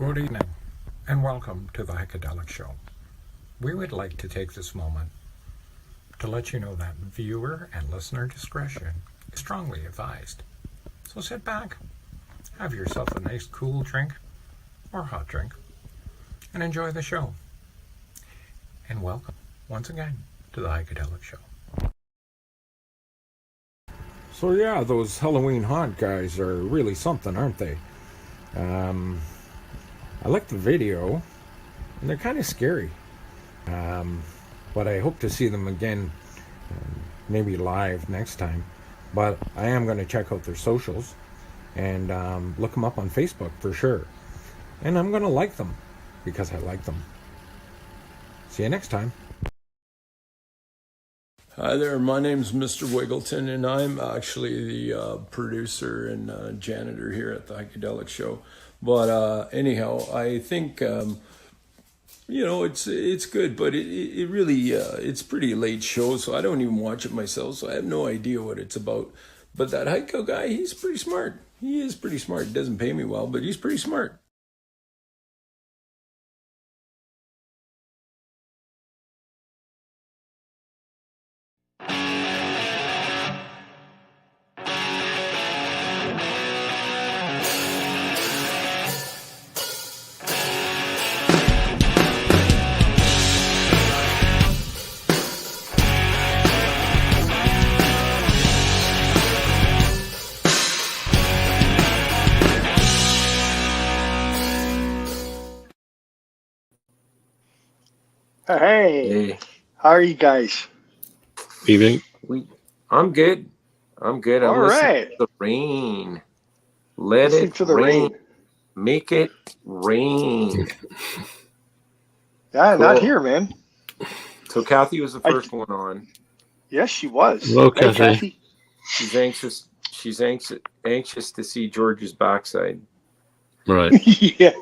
Good evening, and welcome to the Heikadelic Show. We would like to take this moment to let you know that viewer and listener discretion is strongly advised. So sit back, have yourself a nice cool drink or hot drink, and enjoy the show. And welcome once again to the Heikadelic Show. So yeah, those Halloween haunt guys are really something, aren't they? I like the video, and they're kind of scary. But I hope to see them again, maybe live next time. But I am going to check out their socials and look them up on Facebook for sure. And I'm going to like them because I like them. See you next time. Hi there, my name's Mr. Wiggleton, and I'm actually the producer and janitor here at the Heikadelic Show. But anyhow, I think it's good, but it really it's pretty late show, so I don't even watch it myself, so I have no idea what it's about. But that Heiko guy, he's pretty smart. He is pretty smart. He doesn't pay me well, but he's pretty smart. Hey, how are you guys? Evening. I'm good. I'm All right. listening to the rain. Let Listening it to the rain. rain. Make it rain. Yeah, Cool. not here, man. So Kathy was the first one on. Yes, she was. Hello, Hey, Kathy. She's anxious. She's anxious to see George's backside. Right. Yeah.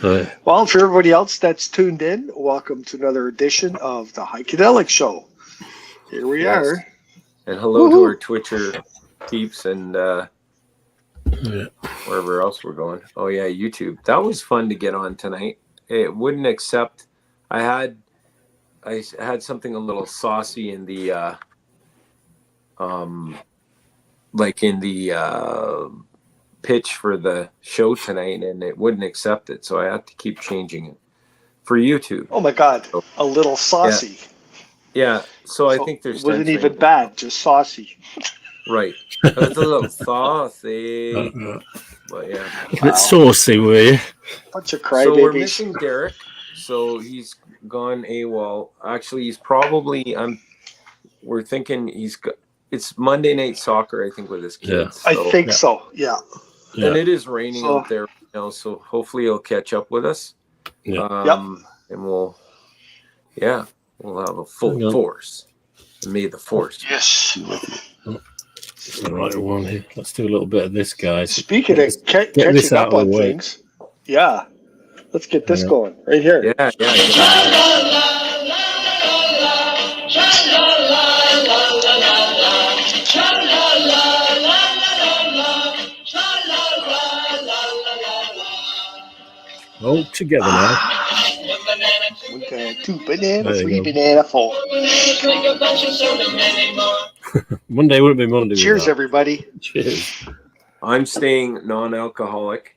Right. Well, for everybody else that's tuned in, welcome to another edition of the Heikadelic Show. Here we Yes. are. And hello Woohoo. to our Twitcher peeps and Yeah. wherever else we're going. Oh yeah, YouTube. That was fun to get on tonight. It wouldn't accept. I had something a little saucy in the pitch for the show tonight, and it wouldn't accept it, so I had to keep changing it for YouTube. Oh my God, a little saucy. Yeah, so I So think there's it wasn't censoring. even bad, just saucy. Right. It's a little saucy, but yeah. A bit saucy, were you? Bunch of So we're crybabies. missing Derek. So he's gone AWOL. Actually, he's probably. We're thinking it's Monday Night Soccer, I think, with his kids. I So, think so. Yeah. and it is raining So- out there right now, so hopefully he'll catch up with us. Yeah. And we'll have a full Hang on. force. And may the force Yes. be with you. The right one here. Let's do a little bit of this, guys. Speaking of this catching out up of on the way. things, yeah. Let's get this Hang on. going right here. Yeah. All together now. 1 banana, 2 banana, There you 3 go. banana, 4. Monday wouldn't be Monday. Cheers, without. everybody. Cheers. I'm staying non-alcoholic,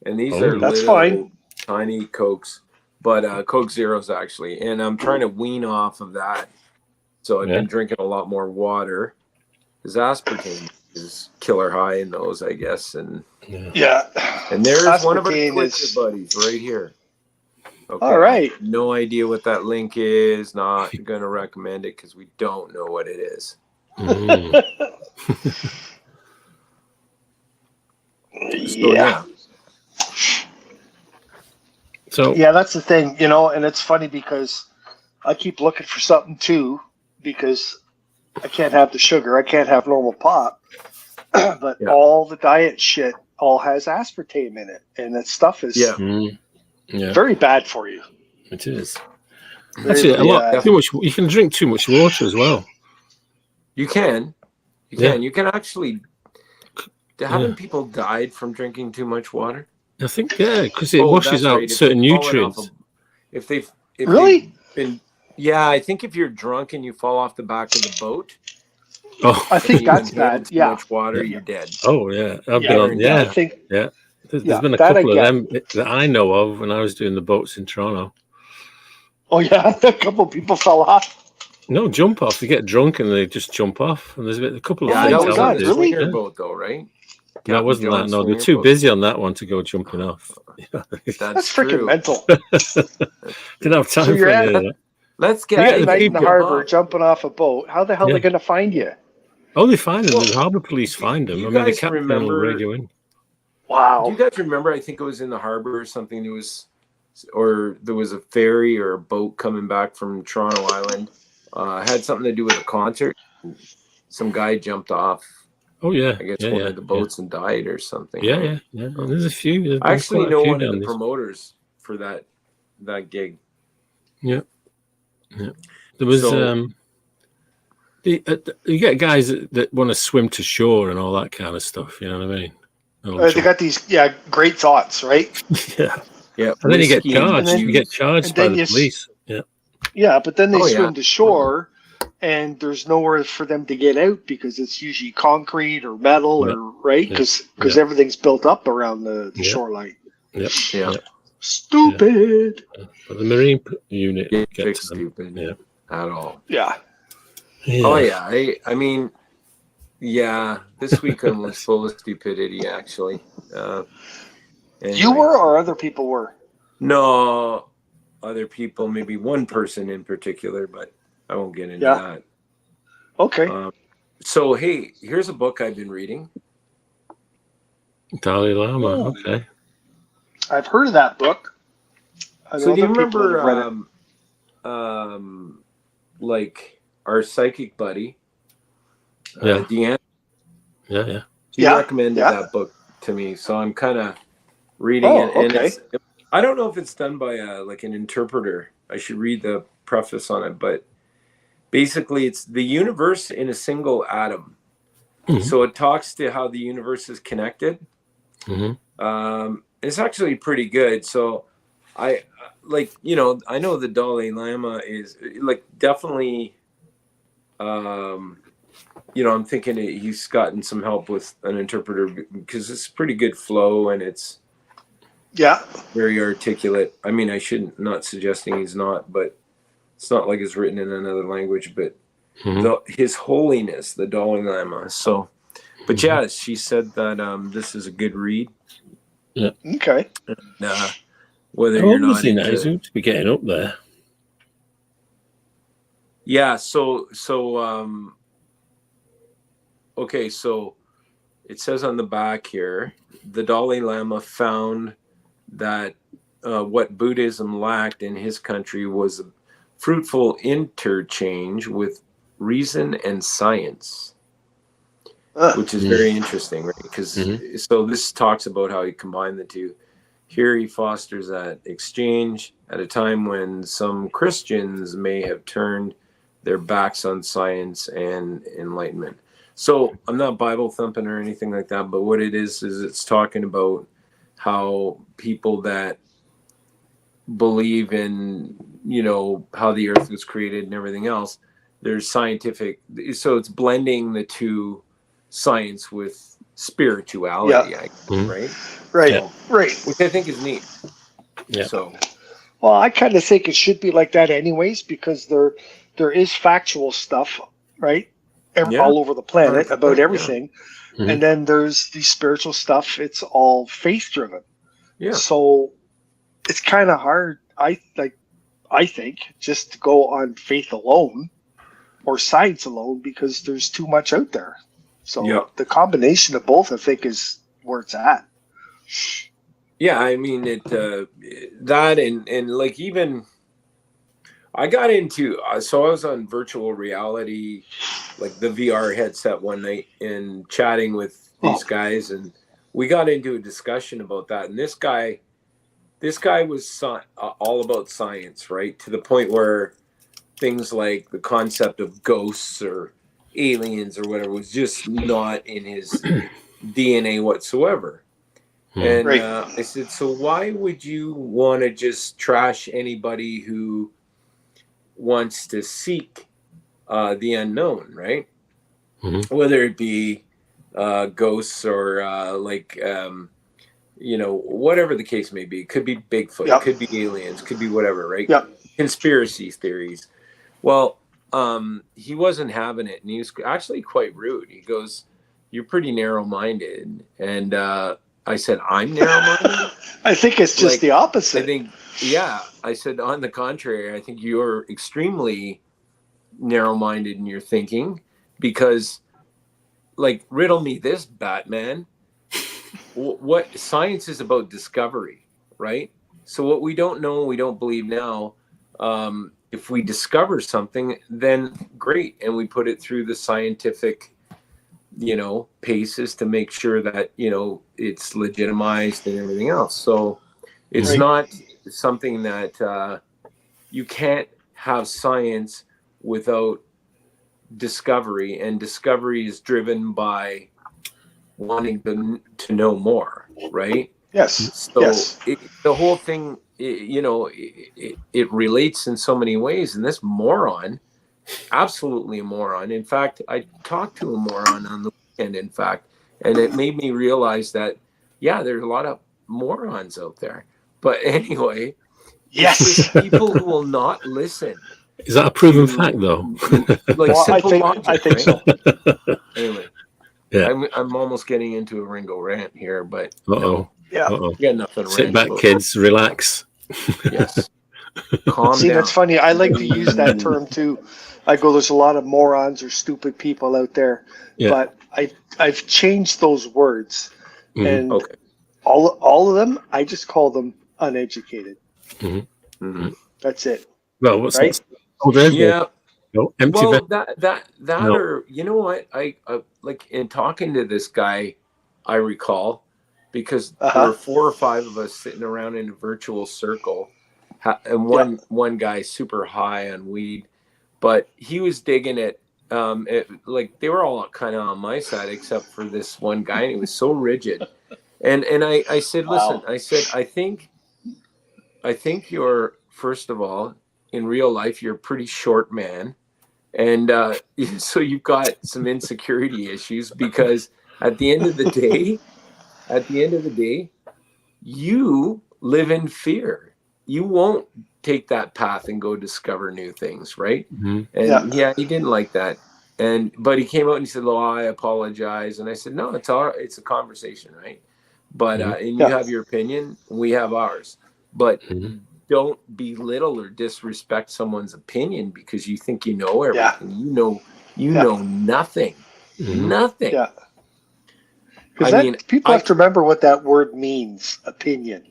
and these Oh. are That's little fine. tiny Cokes, but Coke Zeros actually, and I'm trying to wean off of that. So I've been drinking a lot more water. Because aspartame is killer high in those, I guess, and Yeah. there's one of our Aspartame Twitter is- buddies right here. Okay. All right. No idea what that link is. Not going to recommend it because we don't know what it is. Mm. So, Yeah. So, Yeah, that's the thing, and it's funny because I keep looking for something too, because I can't have the sugar. I can't have normal pop. But Yeah. all the diet shit all has aspartame in it. And that stuff is yeah, very bad for you. it is. Very, Actually, a lot. yeah. Too much. You can drink too much water as well. You can. Yeah. You can actually. Haven't people died from drinking too much water? I think, yeah, because it Oh, washes that's out right. certain nutrients. If they've Really? been, yeah, I think if you're drunk and you fall off the back of the boat, Oh, I and think you've been that's hit in bad. too Yeah. much water, Yeah. you're dead. oh yeah. I've been Yeah. on, Yeah. I yeah, think. yeah. There's Yeah. been a That I couple of get. them that I know of when I was doing the boats in Toronto. Oh yeah. A couple people fell off. No, jump off. They get drunk and they just jump off. And there's been a couple of Oh Yeah, that my was on God! the fatalities. Really? swinger Yeah. boat, though, right? No, it Captain wasn't that. John's No, they're swinger too boat. busy on that one to go jumping off. That's That's freaking true. mental. Didn't have So time you're for any of at that. Let's You get at get you the night to in the people. jump harbor off. jumping off a boat. How the hell are Yeah. they going to find you? Oh, they find them. Well, The harbour police do, find do them. you I mean, the guys captain will remember? radio in. Do you Wow. guys remember? I think it was in the harbor or something. Or there was a ferry or a boat coming back from Toronto Island. Had something to do with a concert. Some guy jumped off, Oh yeah, I guess, yeah, one yeah, of the boats and died or something. yeah, Right? yeah, yeah. And there's a few. There's I been actually quite a know few one of down the this. promoters for that gig. Yeah, yeah. There was So you get guys that want to swim to shore and all that kind of stuff. You know what I mean? They'll They jump. got these great thoughts, right? Yeah, yeah, and then you get whiskey and And charged. then You get juice. charged by then the you police. Yeah, yeah, but then they Oh, yeah. swim to shore, and there's nowhere for them to get out because it's usually concrete or metal Yeah. or right Yeah. because Yeah. everything's built up around the Yeah. shoreline. yep. Yeah. Yeah. Stupid. But the marine unit Yeah, gets them. stupid Yeah. at all. Yeah. Oh yeah, I mean, yeah. This weekend was full of stupidity, actually. Anyway. You were, or other people were. No, other people, maybe one person in particular, but I won't get into Yeah. that. Okay. So hey, here's a book I've been reading. Dalai Lama. Oh. Okay. I've heard of that book. I know So do you other people that have read remember, like our psychic buddy, Yeah. Deanne? Yeah. Yeah. She Yeah, recommended yeah. that book to me, so I'm kind of reading Oh, it. And okay. I don't know if it's done by like an interpreter. I should read the preface on it, but basically, it's the universe in a single atom. Mhm. So it talks to how the universe is connected. Mm-hmm. It's actually pretty good. So I I know the Dalai Lama is like definitely. I'm thinking he's gotten some help with an interpreter because it's pretty good flow and it's Yeah. very articulate. I mean, not suggesting he's not, but it's not like it's written in another language, but Mhm. His Holiness, the Dalai Lama. So, but yeah, she said that this is a good read. Okay. Whether How you're old was not he now? into, He's to be getting up there. yeah. So okay. So it says on the back here, the Dalai Lama found that what Buddhism lacked in his country was a fruitful interchange with reason and science, which is very interesting, right? Because so this talks about how he combined the two. Here he fosters that exchange at a time when some Christians may have turned their backs on science and enlightenment. So I'm not Bible thumping or anything like that, but what it is it's talking about how people that believe in, how the earth was created and everything else, there's scientific, so it's blending the two, science with spirituality, right? Right. Yeah. Right. Which I think is neat. Yeah. So Well, I kind of think it should be like that anyways because there is factual stuff, right? All over the planet 100%, about yeah. everything. Mhm. And then there's the spiritual stuff. It's all faith driven. yeah, So it's kind of hard. I think just to go on faith alone or science alone because there's too much out there. So Yeah. the combination of both, I think, is where it's at. yeah. I mean that and like even I got into so I was on virtual reality, like the VR headset one night and chatting with these guys, and we got into a discussion about that. And this guy was all about science, right? To the point where things like the concept of ghosts or aliens or whatever was just not in his DNA whatsoever. And Right. I said, so why would you want to just trash anybody who wants to seek the unknown, right? Whether it be ghosts or whatever the case may be. It could be Bigfoot, Yep. could be aliens, could be whatever, right? Yep. Conspiracy theories. Well, he wasn't having it, and he was actually quite rude. He goes, "You're pretty narrow-minded," and I said, "I'm narrow-minded." I think it's just Like, the opposite. I think, yeah. I said, on the contrary, I think you're extremely narrow-minded in your thinking, because, like, riddle me this, Batman. What science is about discovery, right? So what we don't know, we don't believe now. If we discover something, then great, and we put it through the scientific, paces to make sure that it's legitimized and everything else. So it's Right. not something that you can't have science without discovery, and discovery is driven by wanting to know more, right? Yes. So Yes. the whole thing, it relates in so many ways. And this moron, absolutely a moron. In fact, I talked to a moron on the weekend, in fact, and it made me realize that, yeah, there's a lot of morons out there. But anyway, Yes. it's just people who will not listen. Is that a proven fact, though? Like, Well, simple logic, I think right? so. Anyway, Yeah. I'm almost getting into a Ringo rant here, but Uh-oh. Yeah. Uh-oh. you got nothing to Sit rant back, about. kids. Relax. Yes. Calm See, down. that's funny. I like to use that term too. I go, there's a lot of morons or stupid people out there, Yeah. but I've changed those words, and Okay. all of them, I just call them uneducated. Mm-hmm. That's it. Well, what's Right? that? Oh, there's Yeah. no empty Well, vessel. that No. or you know what? I like, in talking to this guy, I recall, because there were 4 or 5 of us sitting around in a virtual circle, and one guy super high on weed, but he was digging it. Like, they were all kind of on my side except for this one guy, and he was so rigid. And I said, listen, Wow. I said, I think you're, first of all, in real life, you're a pretty short man. And so you've got some insecurity issues, because at the end of the day, you live in fear. You won't take that path and go discover new things, right? Mhm. And he didn't like that. But he came out and he said, "Oh, I apologize." And I said, "No, it's all right. It's a conversation, right? But and you have your opinion, we have ours. But don't belittle or disrespect someone's opinion because you think you know everything. You know nothing. Nothing." Yeah. Because people have to remember what that word means, opinion.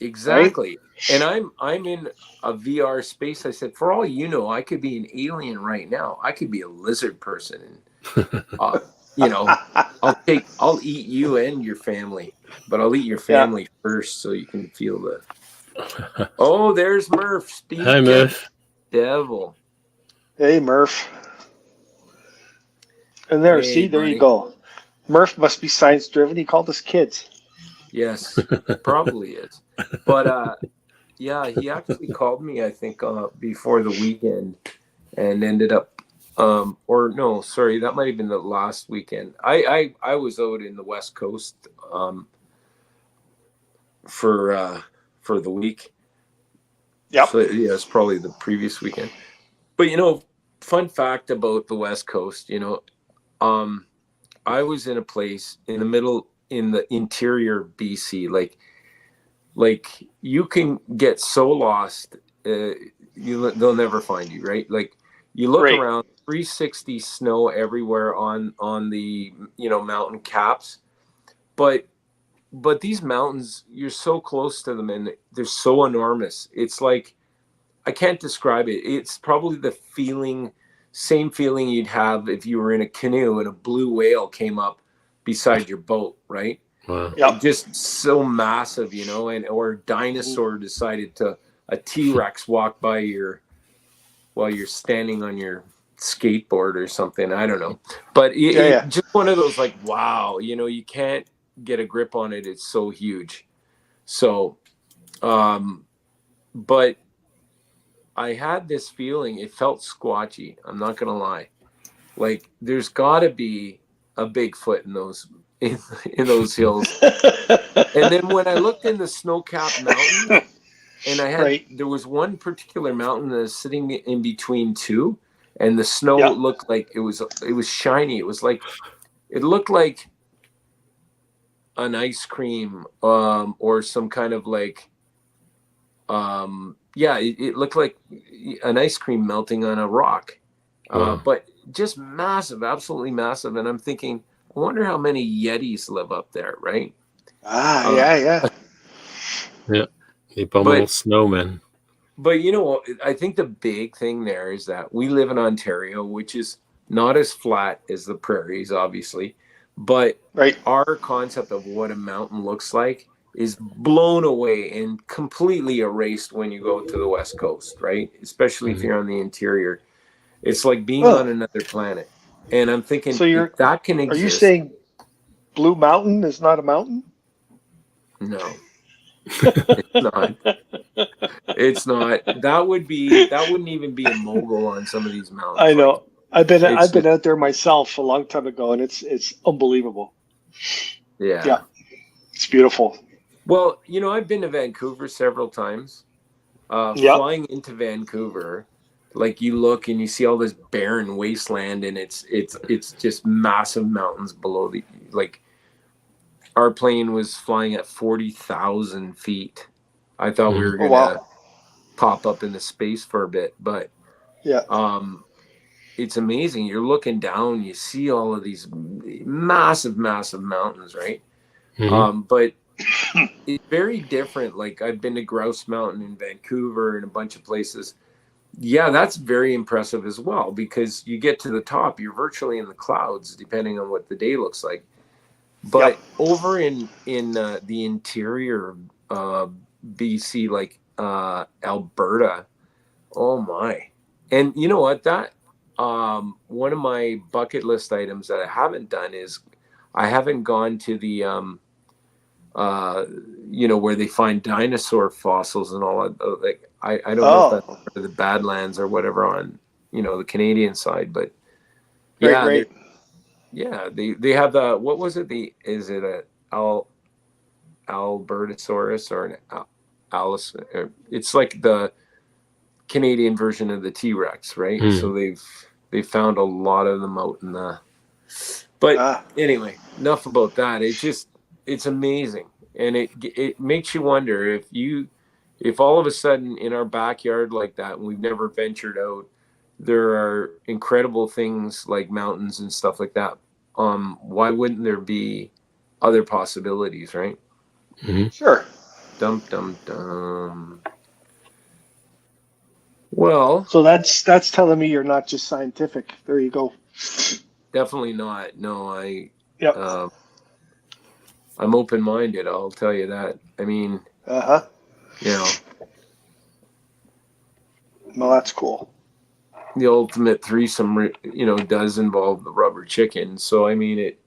Exactly. Right? And I'm in a VR space. I said, for all you know, I could be an alien right now. I could be a lizard person. And, I'll eat you and your family, but I'll eat your family first so you can feel the. Oh, there's Murph. Steve. Hi, Murph. Devil. Hey, Murph. And there, there buddy. you go. Murph must be science driven. He called us kids. Yes, probably is. But yeah, he actually called me, I think, before the weekend, and ended up, or no, sorry, that might have been the last weekend. I was out in the West Coast for the week. Yeah. So yeah, it's probably the previous weekend. But fun fact about the West Coast, I was in a place in the interior BC, like you can get so lost, they'll never find you, right? Like, you look around, 360 snow everywhere on the mountain caps, but these mountains, you're so close to them and they're so enormous. It's like, I can't describe it. It's probably the same feeling you'd have if you were in a canoe and a blue whale came up beside your boat, right? Wow. Yep. Just so massive, or a dinosaur decided a T-Rex walk by while you're standing on your skateboard or something. I don't know. But just one of those, like, wow, you can't get a grip on it, it's so huge. So, but I had this feeling, it felt squatchy. I'm not going to lie. Like there's got to be a Bigfoot in those hills. And then when I looked in the snow-capped mountain, and there was one particular mountain that was sitting in between two, and the snow looked like it was shiny. It looked like an ice cream, or some kind of like, it looked like an ice cream melting on a rock, but just massive, absolutely massive. And I'm thinking, I wonder how many Yetis live up there, right? Yeah. The abominable snowmen. But I think the big thing there is that we live in Ontario, which is not as flat as the prairies, obviously, but our concept of what a mountain looks like is blown away and completely erased when you go to the West Coast, right? Especially if you're on the interior. It's like being on another planet. And I'm thinking, if that can exist. Are you saying Blue Mountain is not a mountain? No. It's not. It's not. That wouldn't even be a mogul on some of these mountains. I know. I've been out there myself a long time ago, and it's unbelievable. Yeah. It's beautiful. Well, I've been to Vancouver several times. Flying into Vancouver, like you look and you see all this barren wasteland, and it's just massive mountains below the, like, our plane was flying at 40,000 feet. I thought we were gonna pop up into space for a bit, but it's amazing. You're looking down, you see all of these massive mountains, right? But it's very different. Like, I've been to Grouse Mountain in Vancouver and a bunch of places. Yeah, that's very impressive as well, because you get to the top, you're virtually in the clouds, depending on what the day looks like. But over in the interior of BC, like Alberta, oh my. And you know what? That one of my bucket list items that I haven't done is I haven't gone to the where they find dinosaur fossils and all that. Like, I don't know if that's part of the Badlands or whatever on the Canadian side, but Great. Yeah, they have the, what was it? Is it a Albertosaurus or an Alice? It's like the Canadian version of the T-Rex, right? So they've found a lot of them out in the. But anyway, enough about that. It's amazing, and it makes you wonder if all of a sudden in our backyard like that, and we've never ventured out, there are incredible things like mountains and stuff like that. Why wouldn't there be other possibilities, right? Sure. Dum dum dum. Well, so that's telling me you're not just scientific. There you go. Definitely not. No, I'm open-minded. I'll tell you that. I mean, Well, that's cool. The ultimate threesome, does involve the rubber chicken. So I mean, it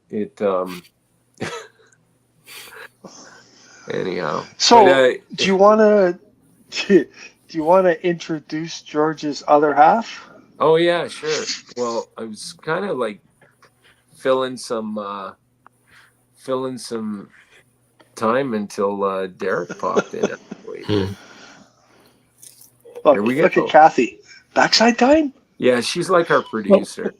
anyhow. So do you want to introduce George's other half? Oh yeah, sure. Well, I was kind of like filling some time until Derek popped in. Look at Kathy. Backside time? Yeah, she's like our producer.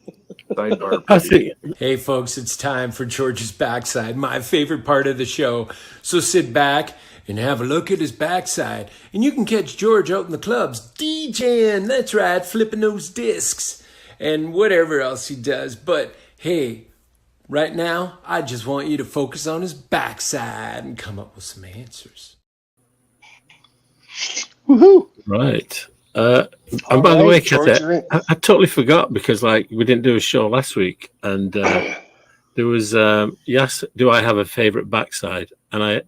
Sidebar producer. Hey folks, it's time for George's backside, my favorite part of the show. So sit back and have a look at his backside, and you can catch George out in the clubs DJing. That's right, flipping those discs and whatever else he does. But hey, right now, I just want you to focus on his backside and come up with some answers. Woohoo! Right. And by the way, Kathy, I totally forgot because we didn't do a show last week, and there was yes, do I have a favorite backside? And I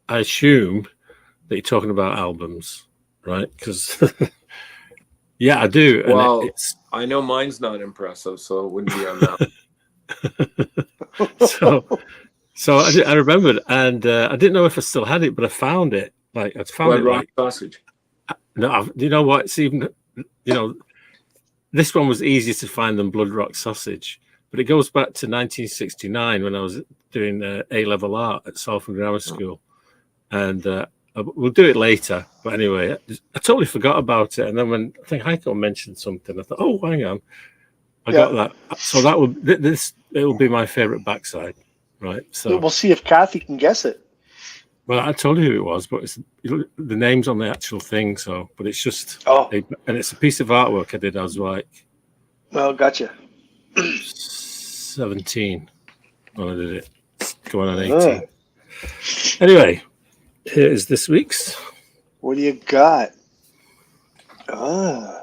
assume that you're talking about albums, right? Because yeah, I do. Well, I know mine's not impressive, so it wouldn't be on that. So I remembered, and I didn't know if I still had it, but I found it. Like I found Blood it. rock Like sausage. no, you know what? It's even this one was easier to find than Blood Rock Sausage, but it goes back to 1969 when I was doing A-level art at Salford Grammar School, and we'll do it later. But anyway, I totally forgot about it, and then when I think Heiko mentioned something, I thought, oh, hang on, I got that. So that will it will be my favorite backside, right? So we'll see if Kathy can guess it. well, I told you who it was, but it's the name's on the actual thing. So, but it's just and it's a piece of artwork I did. I was like, well, gotcha. 17 when I did it. It's going on 18. Anyway, here is this week's. What do you got? Oh.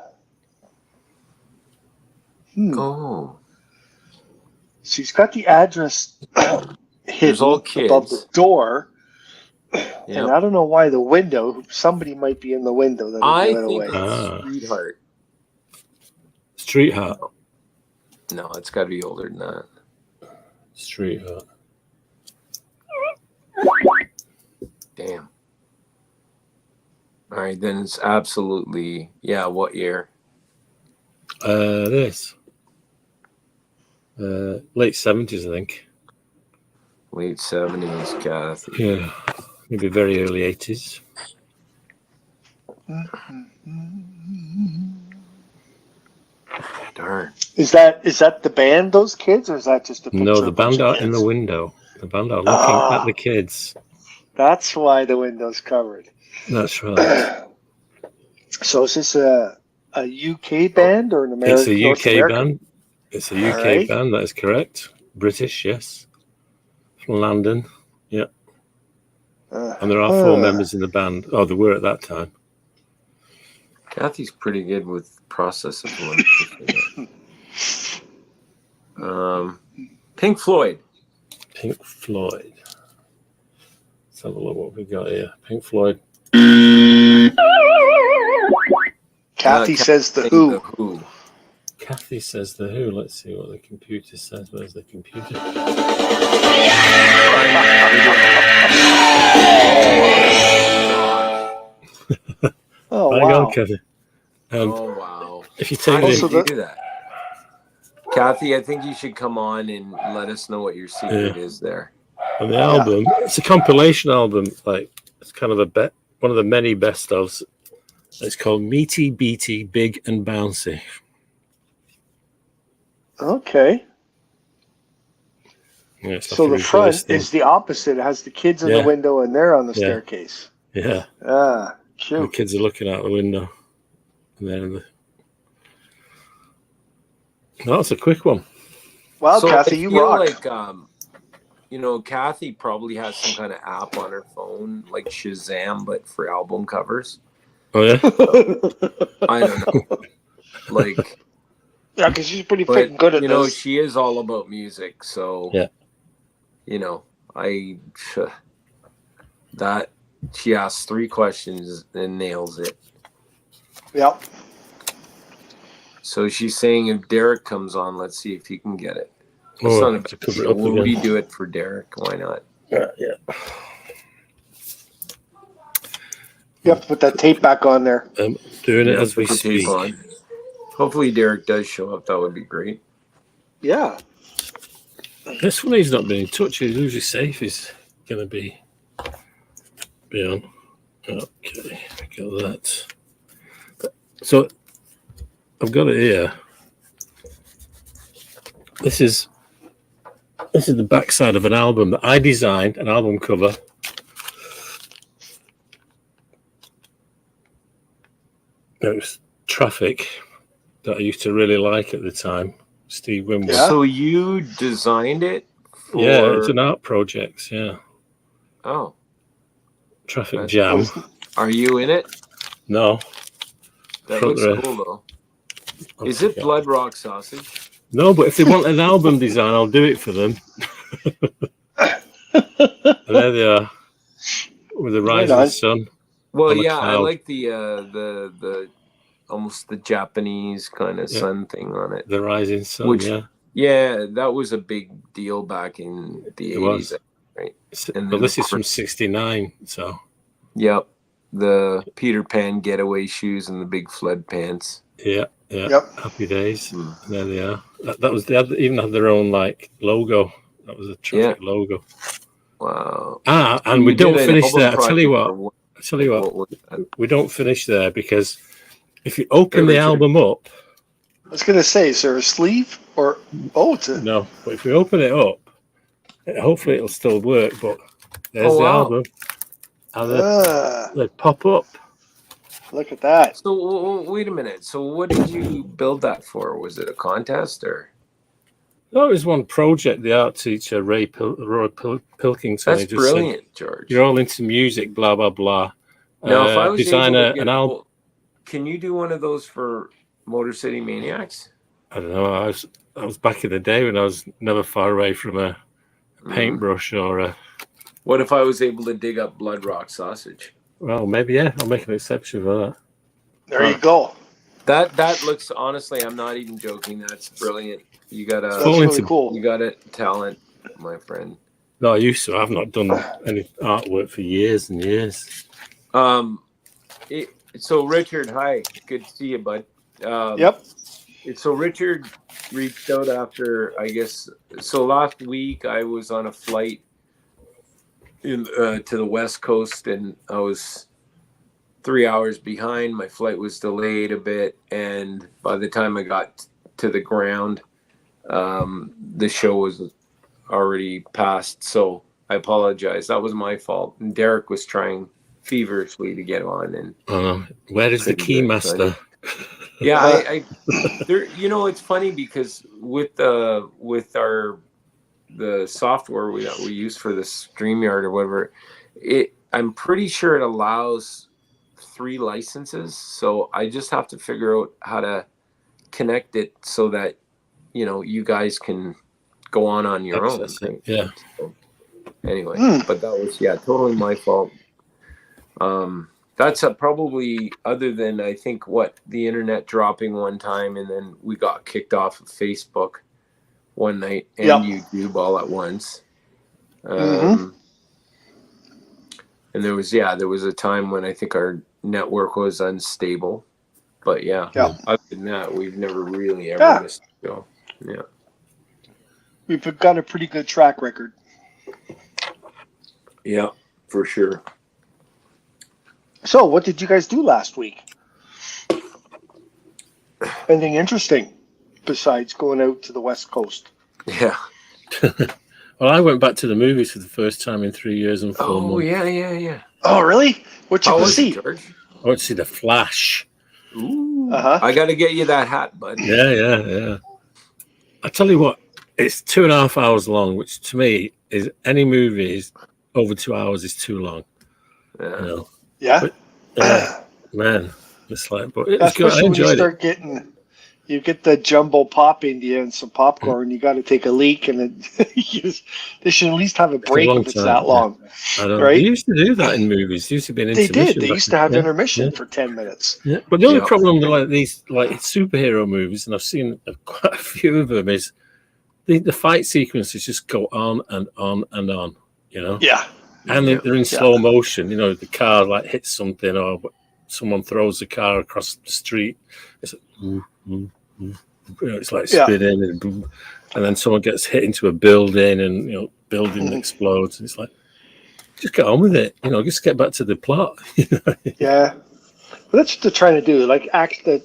So he's got the address hidden all kids. above the door. Yep. And I don't know why the window. Somebody might be in the window. I give it think away. it's Sweetheart. Streetheart. No, it's got to be older than that. Streetheart. Damn. All right, then it's absolutely, what year? This. Late 70s, I think. Late 70s, Kathy. Yeah. Maybe very early 80s. Darn. Is that the band, those kids, or is that just a picture? No, the band are in the window. The band are looking at the kids. That's why the window's covered. That's right. So is this a UK band or an American? It's a UK band. It's a UK band, that is correct. British, yes. From London, yeah. And there are 4 members in the band. Oh, there were at that time. Kathy's pretty good with processing. Pink Floyd. Pink Floyd. Let's have a look what we got here. Pink Floyd. Kathy says the Who. Kathy says the Who. Let's see what the computer says. Where's the computer? Oh, Hang wow. on, Kathy. Oh, wow. If you take How did you do that? Kathy, I think you should come on and let us know what your secret is there. on the album, it's a compilation album. Like it's kind of one of the many best ofs. It's called Meaty Beaty Big and Bouncy. Okay. Yeah, so the front is the opposite. It has the kids in the window and they're on the staircase. Yeah. Ah, cute. The kids are looking out the window. And then that's a quick one. Wow, so Kathy, you rock. Like, Kathy probably has some kind of app on her phone, like Shazam, but for album covers. Oh, yeah? I don't know. Like... Yeah, because she's pretty freaking good at this. She is all about music, so... Yeah. She asks 3 questions and nails it. Yep. So she's saying if Derek comes on, let's see if he can get it. Will we do it for Derek? Why not? Yeah. You have to put that tape back on there. Doing it as we speak. Hopefully Derek does show up. That would be great. Yeah. This one he's not been in touch. He's usually safe. He's going to be on. Okay, I got that. So I've got it here. This is the backside of an album that I designed, an album cover. It was Traffic that I used to really like at the time. Steve Winwood. Yeah. So you designed it? Yeah, it's an art project. Yeah. Oh. Traffic Jam. Are you in it? No. That looks cool though. Is it Blood Rock Sausage? No, but if they want an album design, I'll do it for them. And there they are with the rising sun. Well, yeah, I like the almost the Japanese kind of sun thing on it. The rising sun, Yeah, that was a big deal back in the 80s. right? But then, this of is from course- '69, so Yep. The Peter Pan getaway shoes and the big flood pants. yeah. Yep. Happy days. Hmm. There they are. That was even had their own like logo. That was a terrific logo. Wow. And we don't finish there. I tell you what. What was that? We don't finish there because if you open the Richard. album up, I was gonna say, is there a sleeve or it's a no, but if we open it up, hopefully it'll still work. But there's the wow. album, and they pop up. look at that. So wait a minute. So what did you build that for? Was it a contest or? No, it was one project. The art teacher Roy Pilkington. That's he just brilliant, said, George. you're all into music, blah blah blah. Now, if I was design able to get an album. can you do one of those for Motor City Maniacs? I don't know. I was back in the day when I was never far away from a paintbrush or a. What if I was able to dig up Blood Rock Sausage? Well, maybe yeah. I'll make an exception for that. There you go. That looks, honestly, I'm not even joking. That's brilliant. You got That's a really cool. you got a talent, my friend. No, I used to. I've not done any artwork for years and years. So Richard, hi, good to see you, bud. Yep. So Richard reached out after, I guess. So last week I was on a flight to the West Coast, and I was 3 hours behind. My flight was delayed a bit, and by the time I got to the ground, the show was already passed. So I apologize. That was my fault. And Derek was trying feverishly to get on, and where is the couldn't do it, keymaster? yeah, I there. You know, it's funny because with the software that we use for the StreamYard or whatever, I'm pretty sure it allows 3 licenses. So I just have to figure out how to connect it so that you guys can go on your own. Right? Yeah. So, anyway, but that was totally my fault. That's probably, other than I think the internet dropping one time, and then we got kicked off of Facebook one night and YouTube all at once. And there was a time when I think our network was unstable, but other than that, we've never really ever missed a show. Yeah, We've got a pretty good track record. Yeah, for sure. So, what did you guys do last week? Anything interesting besides going out to the West Coast? Yeah. Well, I went back to the movies for the first time in 3 years and 4 months. Yeah. Oh, really? What you How go was see? it, George? I went to see The Flash. Ooh. Uh-huh. I got to get you that hat, bud. Yeah. I tell you what, it's 2.5 hours long, which to me is any movie is over 2 hours is too long. Yeah. You know? Yeah. Man, it's like, but it's Especially good. I when you enjoyed start it. getting, you get the jumbo pop into you and some popcorn. You got to take a leak, and they should at least have a break long if it's time, that long. I don't. Right? They used to do that in movies. There used to be an They intermission. did. They used to have intermission for 10 minutes. Yeah, but the only Yeah. problem with like these like superhero movies, and I've seen quite a few of them, is the fight sequences just go on and on and on. You know. Yeah. And they're in slow motion. You know, the car like hits something, or someone throws the car across the street. It's like, it's like spinning, and then someone gets hit into a building, and building explodes. And it's like, just get on with it. Just get back to the plot. Yeah. Well, that's what they're trying to do. Like,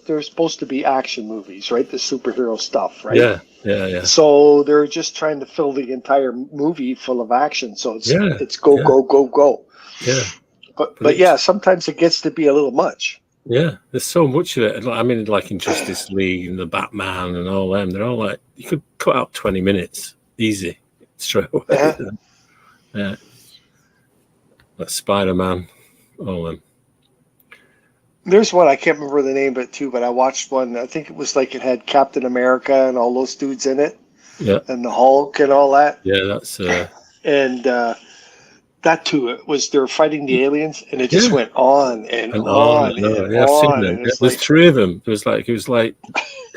they're supposed to be action movies, right? The superhero stuff, right? Yeah. So they're just trying to fill the entire movie full of action. So it's go. Yeah. But yeah, sometimes it gets to be a little much. Yeah, there's so much of it. I mean, like in Justice League and the Batman and all them, they're all like, you could cut out 20 minutes, easy, straight away. Yeah. Like Spider-Man, all them. There's one, I can't remember the name of it too, but I watched one. I think it was like it had Captain America and all those dudes in it. Yeah. And the Hulk and all that. Yeah, that's... And that too, it was they're fighting the aliens, and it just went on and on and on. I've seen them. There's 3 of them. It was like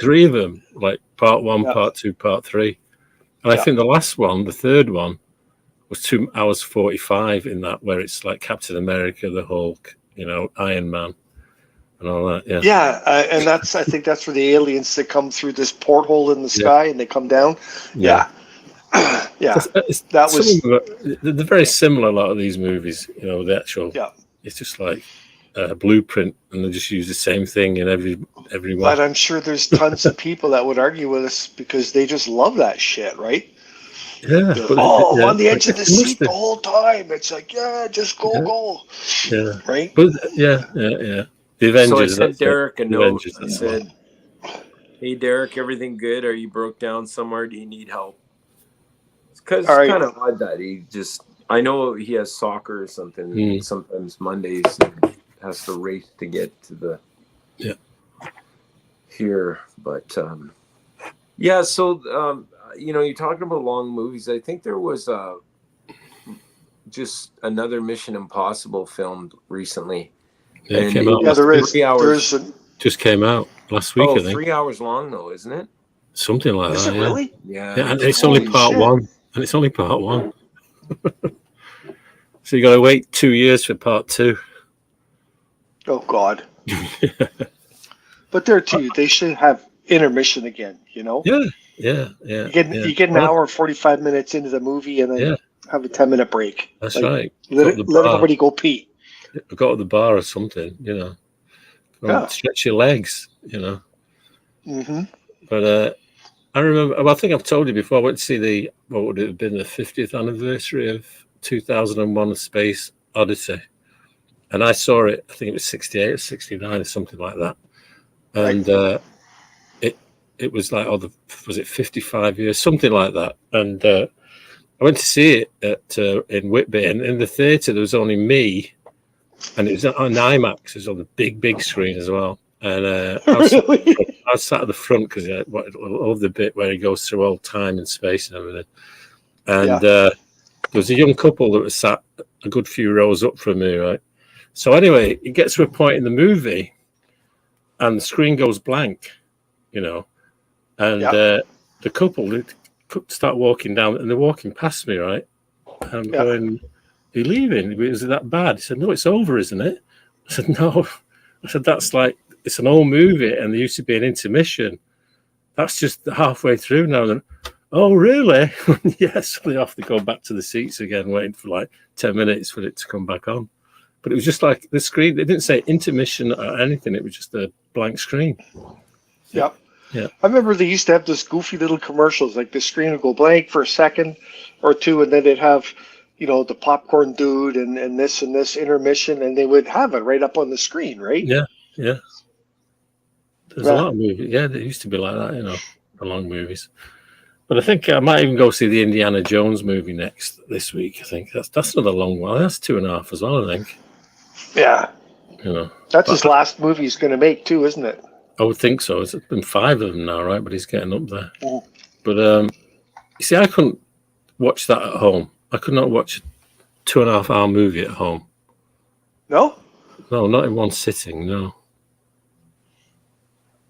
3 of them, like part 1, part 2, part 3. And I think the last one, the third one, was 2 hours 45 in that, where it's like Captain America, the Hulk, Iron Man, and all that. Yeah. Yeah, and I think that's for the aliens that come through this porthole in the sky and they come down. Yeah. Yeah. That was. They're very similar. A lot of these movies, the actual. Yeah. It's just like a blueprint, and they just use the same thing in every one. But I'm sure there's tons of people that would argue with us because they just love that shit, right? Yeah. On the edge of the seat the whole time. It's like, just go. Yeah. Right? But yeah. The Avengers. So I sent Derek a note. Avengers, I said, "Hey, Derek, everything good? Are you broke down somewhere? Do you need help?" Because it's kind of odd that I know he has soccer or something. Sometimes Mondays and has to race to get to the here. But so you're talking about long movies. I think there was just another Mission Impossible filmed recently. Yeah, it came out. Yeah, there is. 3 hours. Just came out last week. I think 3 hours long though, isn't it? Something like that. Is it really? Yeah, and it's only part one. And it's only part one. So you got to wait 2 years for part two. Oh God. But there too, they should have intermission again. Yeah. You get an hour, 45 minutes into the movie, and then have a 10-minute break. That's right. Let everybody go pee. Go to the bar or something. Stretch your legs. Mm-hmm. But I remember. I think I've told you before. I went to see what would it have been, the 50th anniversary of 2001: A Space Odyssey, and I saw it. I think it was 68 or 69 or something like that. And it was like, was it 55 years, something like that? And I went to see it in Whitby, and in the theatre there was only me, and it was on IMAX. It was on the big screen as well. And I was sat at the front because I love the bit where he goes through all time and space and everything. And there was a young couple that was sat a good few rows up from me, right? So anyway, it gets to a point in the movie, and the screen goes blank, and the couple start walking down, and they're walking past me, right? And I'm going, "Are you leaving? Is it that bad?" He said, "No, it's over, isn't it?" I said, "No." I said, "That's like, it's an old movie, and there used to be an intermission. That's just halfway through now." And, "Oh, really?" Yes, they have to go back to the seats again, waiting for like 10 minutes for it to come back on. But it was just like the screen. They didn't say intermission or anything. It was just a blank screen. Yeah. Yeah. I remember they used to have those goofy little commercials, like the screen would go blank for a second or two, and then they'd have, the popcorn dude and this intermission, and they would have it right up on the screen, right? Yeah. There's a lot of movies. Yeah, there used to be like that, the long movies. But I think I might even go see the Indiana Jones movie this week. I think that's another long one. That's 2.5 as well, I think. Yeah. That's his last movie he's going to make too, isn't it? I would think so. It's been 5 of them now, right? But he's getting up there. Mm. But you see, I couldn't watch that at home. I could not watch a 2.5-hour movie at home. No? No, not in one sitting. No.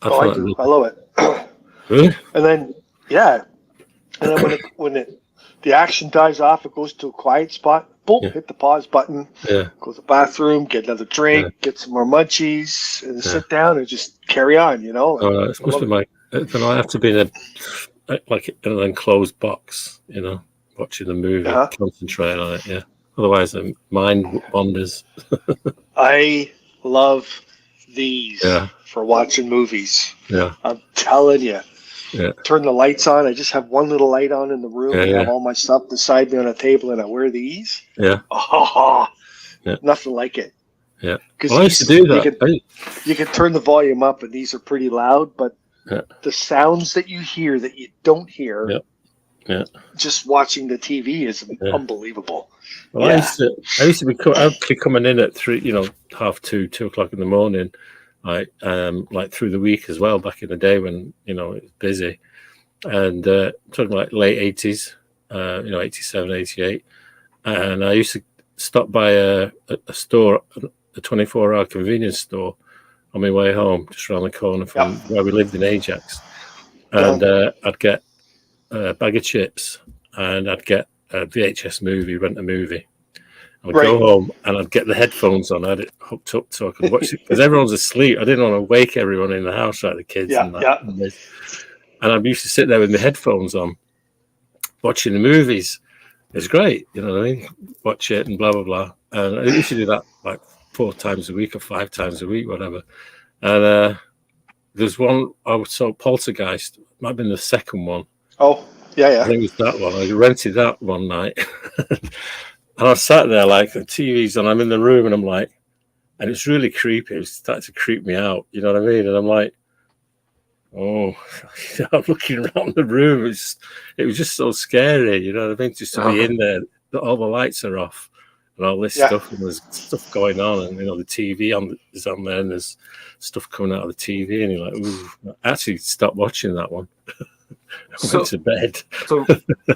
I do. I love it. Really? And then, and then when the action dies off, it goes to a quiet spot. Boom! Hit the pause button. Yeah. Go to the bathroom, get another drink, get some more munchies, and sit down and just carry on. Oh, it must be then I have to be in an enclosed box, watching the movie, concentrate on it. Yeah. Otherwise, the mind wanders. I love these for watching movies. Yeah. I'm telling you. Yeah. Turn the lights on. I just have one little light on in the room. I have all my stuff beside me on a table, and I wear these. Yeah. Oh, nothing like it. Yeah. Well, I used to do that. You can turn the volume up, and these are pretty loud, but the sounds that you hear that you don't hear just watching the TV is unbelievable. Well, I used to be coming in at 3, 1:30, 2 o'clock in the morning, like through the week as well, back in the day when, it was busy. And talking like late 80s, 87, 88. And I used to stop by a store, a 24-hour convenience store on my way home, just around the corner from where we lived in Ajax. And I'd get a bag of chips, and I'd get VHS movie, rent a movie. I would Right. go home and I'd get the headphones on. I had it hooked up so I could watch it because everyone's asleep. I didn't want to wake everyone in the house, like the kids Yeah, and that. yeah. And I used to sit there with my headphones on, watching the movies. It's great, you know what I mean? Watch it and blah blah blah. And I used to do that like 4 times a week or 5 times a week, whatever. And there's one I saw, Poltergeist. Might have been the second one. Oh, yeah, I yeah. think it was that one. I rented that one night. And I sat there like the TV's on. I'm in the room and I'm like, and it's really creepy. It was starting to creep me out. You know what I mean? And I'm like, oh, I'm looking around the room. It was just so scary. You know what I mean? Just to be in there, all the lights are off and all this stuff, and there's stuff going on, and the TV is on there, and there's stuff coming out of the TV, and you're like, ooh. I actually stopped watching that one. I went to bed. So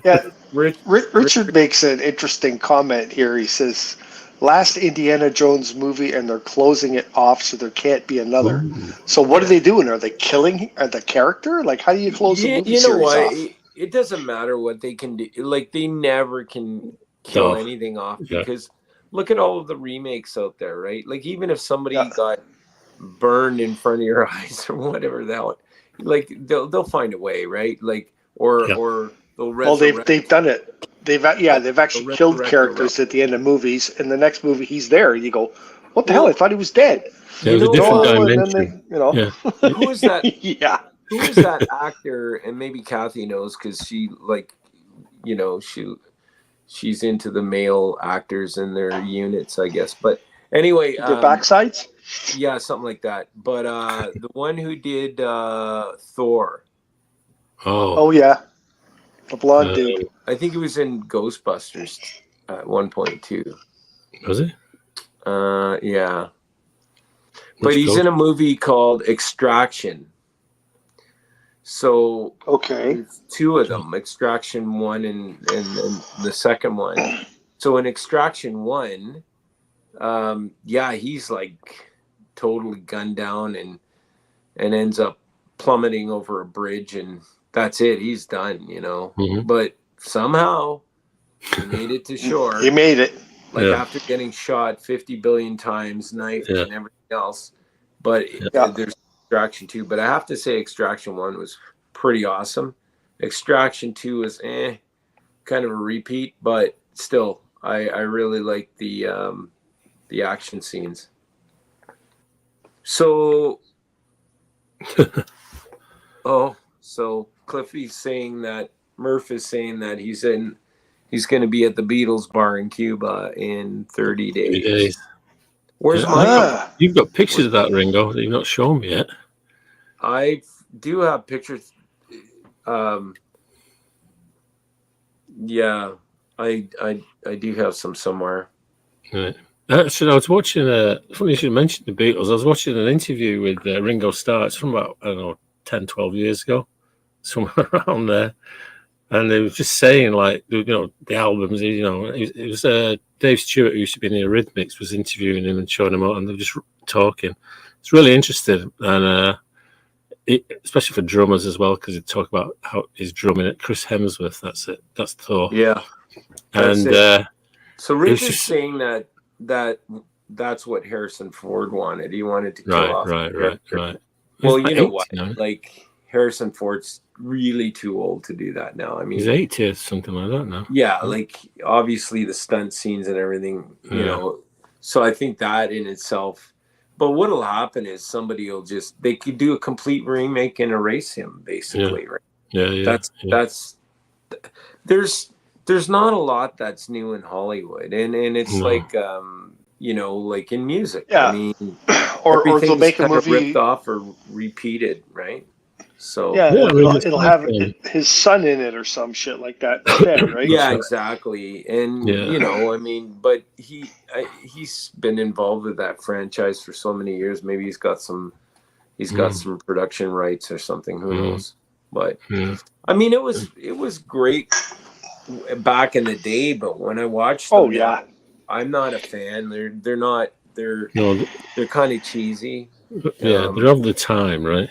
yeah, Richard makes an interesting comment here. He says, "Last Indiana Jones movie, and they're closing it off, so there can't be another." Ooh. So what are they doing? Are they killing the character? Like, how do you close the movie series off? It doesn't matter what they can do. Like, they never can kill anything off because look at all of the remakes out there, right? Like, even if somebody got burned in front of your eyes or whatever the hell, like they'll find a way, right? Like, or they'll resurrect. Well, they've done it. They've actually killed characters at the end of movies. In the next movie, he's there. You go, what the hell? I thought he was dead. Yeah, it was a different dimension. Who is that? Yeah. Who is that actor? And maybe Kathy knows because she, like, she's into the male actors and their units, I guess. But anyway, their backsides. Yeah, something like that. But the one who did Thor. Oh yeah, the blonde dude. I think he was in Ghostbusters at one point too. Was he? Yeah. But he's in a movie called Extraction. So okay, 2 of them, Extraction 1 and the second one. So in Extraction 1, he's like totally gunned down and ends up plummeting over a bridge, and that's it. He's done, Mm-hmm. But somehow he made it to shore. He made it. Like after getting shot 50 billion times, knifed and everything else. But there's Extraction 2. But I have to say Extraction 1 was pretty awesome. Extraction 2 was kind of a repeat, but still I really like the action scenes. So so Cliffy's saying that Murph is saying that he's going to be at the Beatles bar in Cuba in 30 days. Where's my? You've got pictures of that, Ringo, that you've not shown me yet. I do have pictures. Yeah, I do have some somewhere. Right. Actually, I was watching. Funny you should mention the Beatles. I was watching an interview with Ringo Starr. It's from about 10, 12 years ago, somewhere around there. And they were just saying, like, the albums, it was Dave Stewart, who used to be in the Eurythmics, was interviewing him and showing him out, and they were just talking. It's really interesting, and especially for drummers as well, because they talk about how he's drumming at Chris Hemsworth. That's it. That's Thor. Yeah. And so Rich is saying that's what Harrison Ford wanted. He wanted to kill off. Right. Well, you know what? Like, Harrison Ford's really too old to do that now. I mean, he's 80 or something like that now. Yeah, like obviously the stunt scenes and everything, So I think that in itself. But what'll happen is somebody they could do a complete remake and erase him, basically, right? Yeah. That's there's not a lot that's new in Hollywood, and it's like like in music. Yeah. I mean, or they'll make a movie ripped off or repeated, right? So it'll have his son in it or some shit like that instead, right? Yeah, exactly. And I mean, but he's been involved with that franchise for so many years. Maybe he's got some production rights or something. Who knows? But I mean, it was great back in the day. But when I watched them, I'm not a fan. They're kind of cheesy. Yeah, they're of the time, right?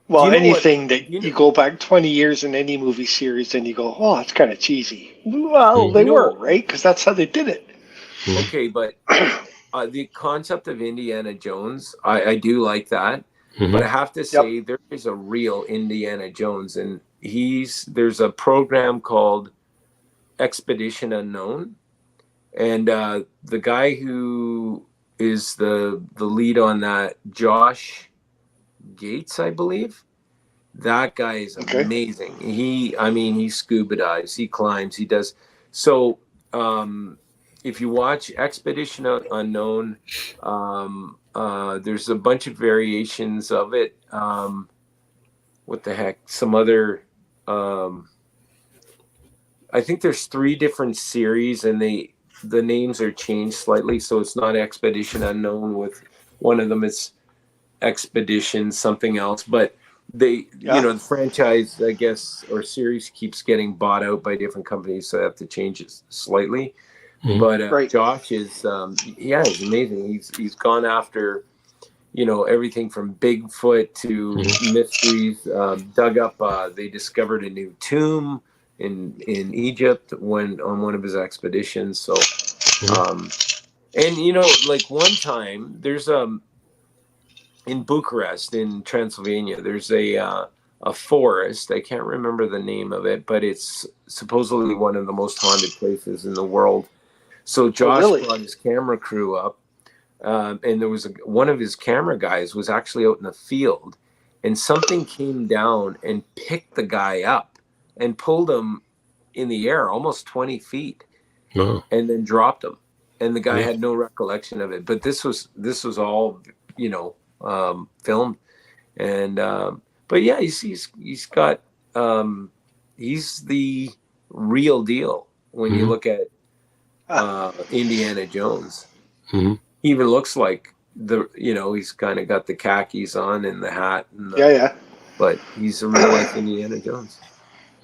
Well, you know what? anything that You you know, go back 20 years in any movie series and you go, oh, it's kind of cheesy. Well, Mm. they you were, know. right? Because that's how they did it. Mm. Okay, but the concept of Indiana Jones, I do like that, but I Hmm. have to Yep. say there is a real Indiana Jones, and there's a program called Expedition Unknown, and the guy who is the lead on that, Josh Gates, I believe. That guy is Okay. amazing. I mean, he scuba dives, he climbs, he does. So, if you watch Expedition Unknown, there's a bunch of variations of it. What the heck? Some other, um, I think there's three different series, and the names are changed slightly. So it's not Expedition Unknown with one of them. It's Expedition something else, but Yeah. the franchise, I guess, or series keeps getting bought out by different companies, so I have to change it slightly. Mm. But Right. Josh is yeah, he's amazing. He's gone after everything from Bigfoot to Mm. mysteries. Dug up, they discovered a new tomb in Egypt when on one of his expeditions. So um and like one time there's in Bucharest, in Transylvania, there's a forest. I can't remember the name of it, but it's supposedly one of the most haunted places in the world. So Oh, Josh really? brought his camera crew up, and there was one of his camera guys was actually out in the field, and something came down and picked the guy up and pulled him in the air almost 20 feet, No. and then dropped him. And the guy Yeah. had no recollection of it. But this was all filmed, and but yeah, he's got he's the real deal when you Mm. look at Indiana Jones. Mm. He even looks like he's kind of got the khakis on and the hat and Yeah, yeah. but he's a real life Indiana Jones.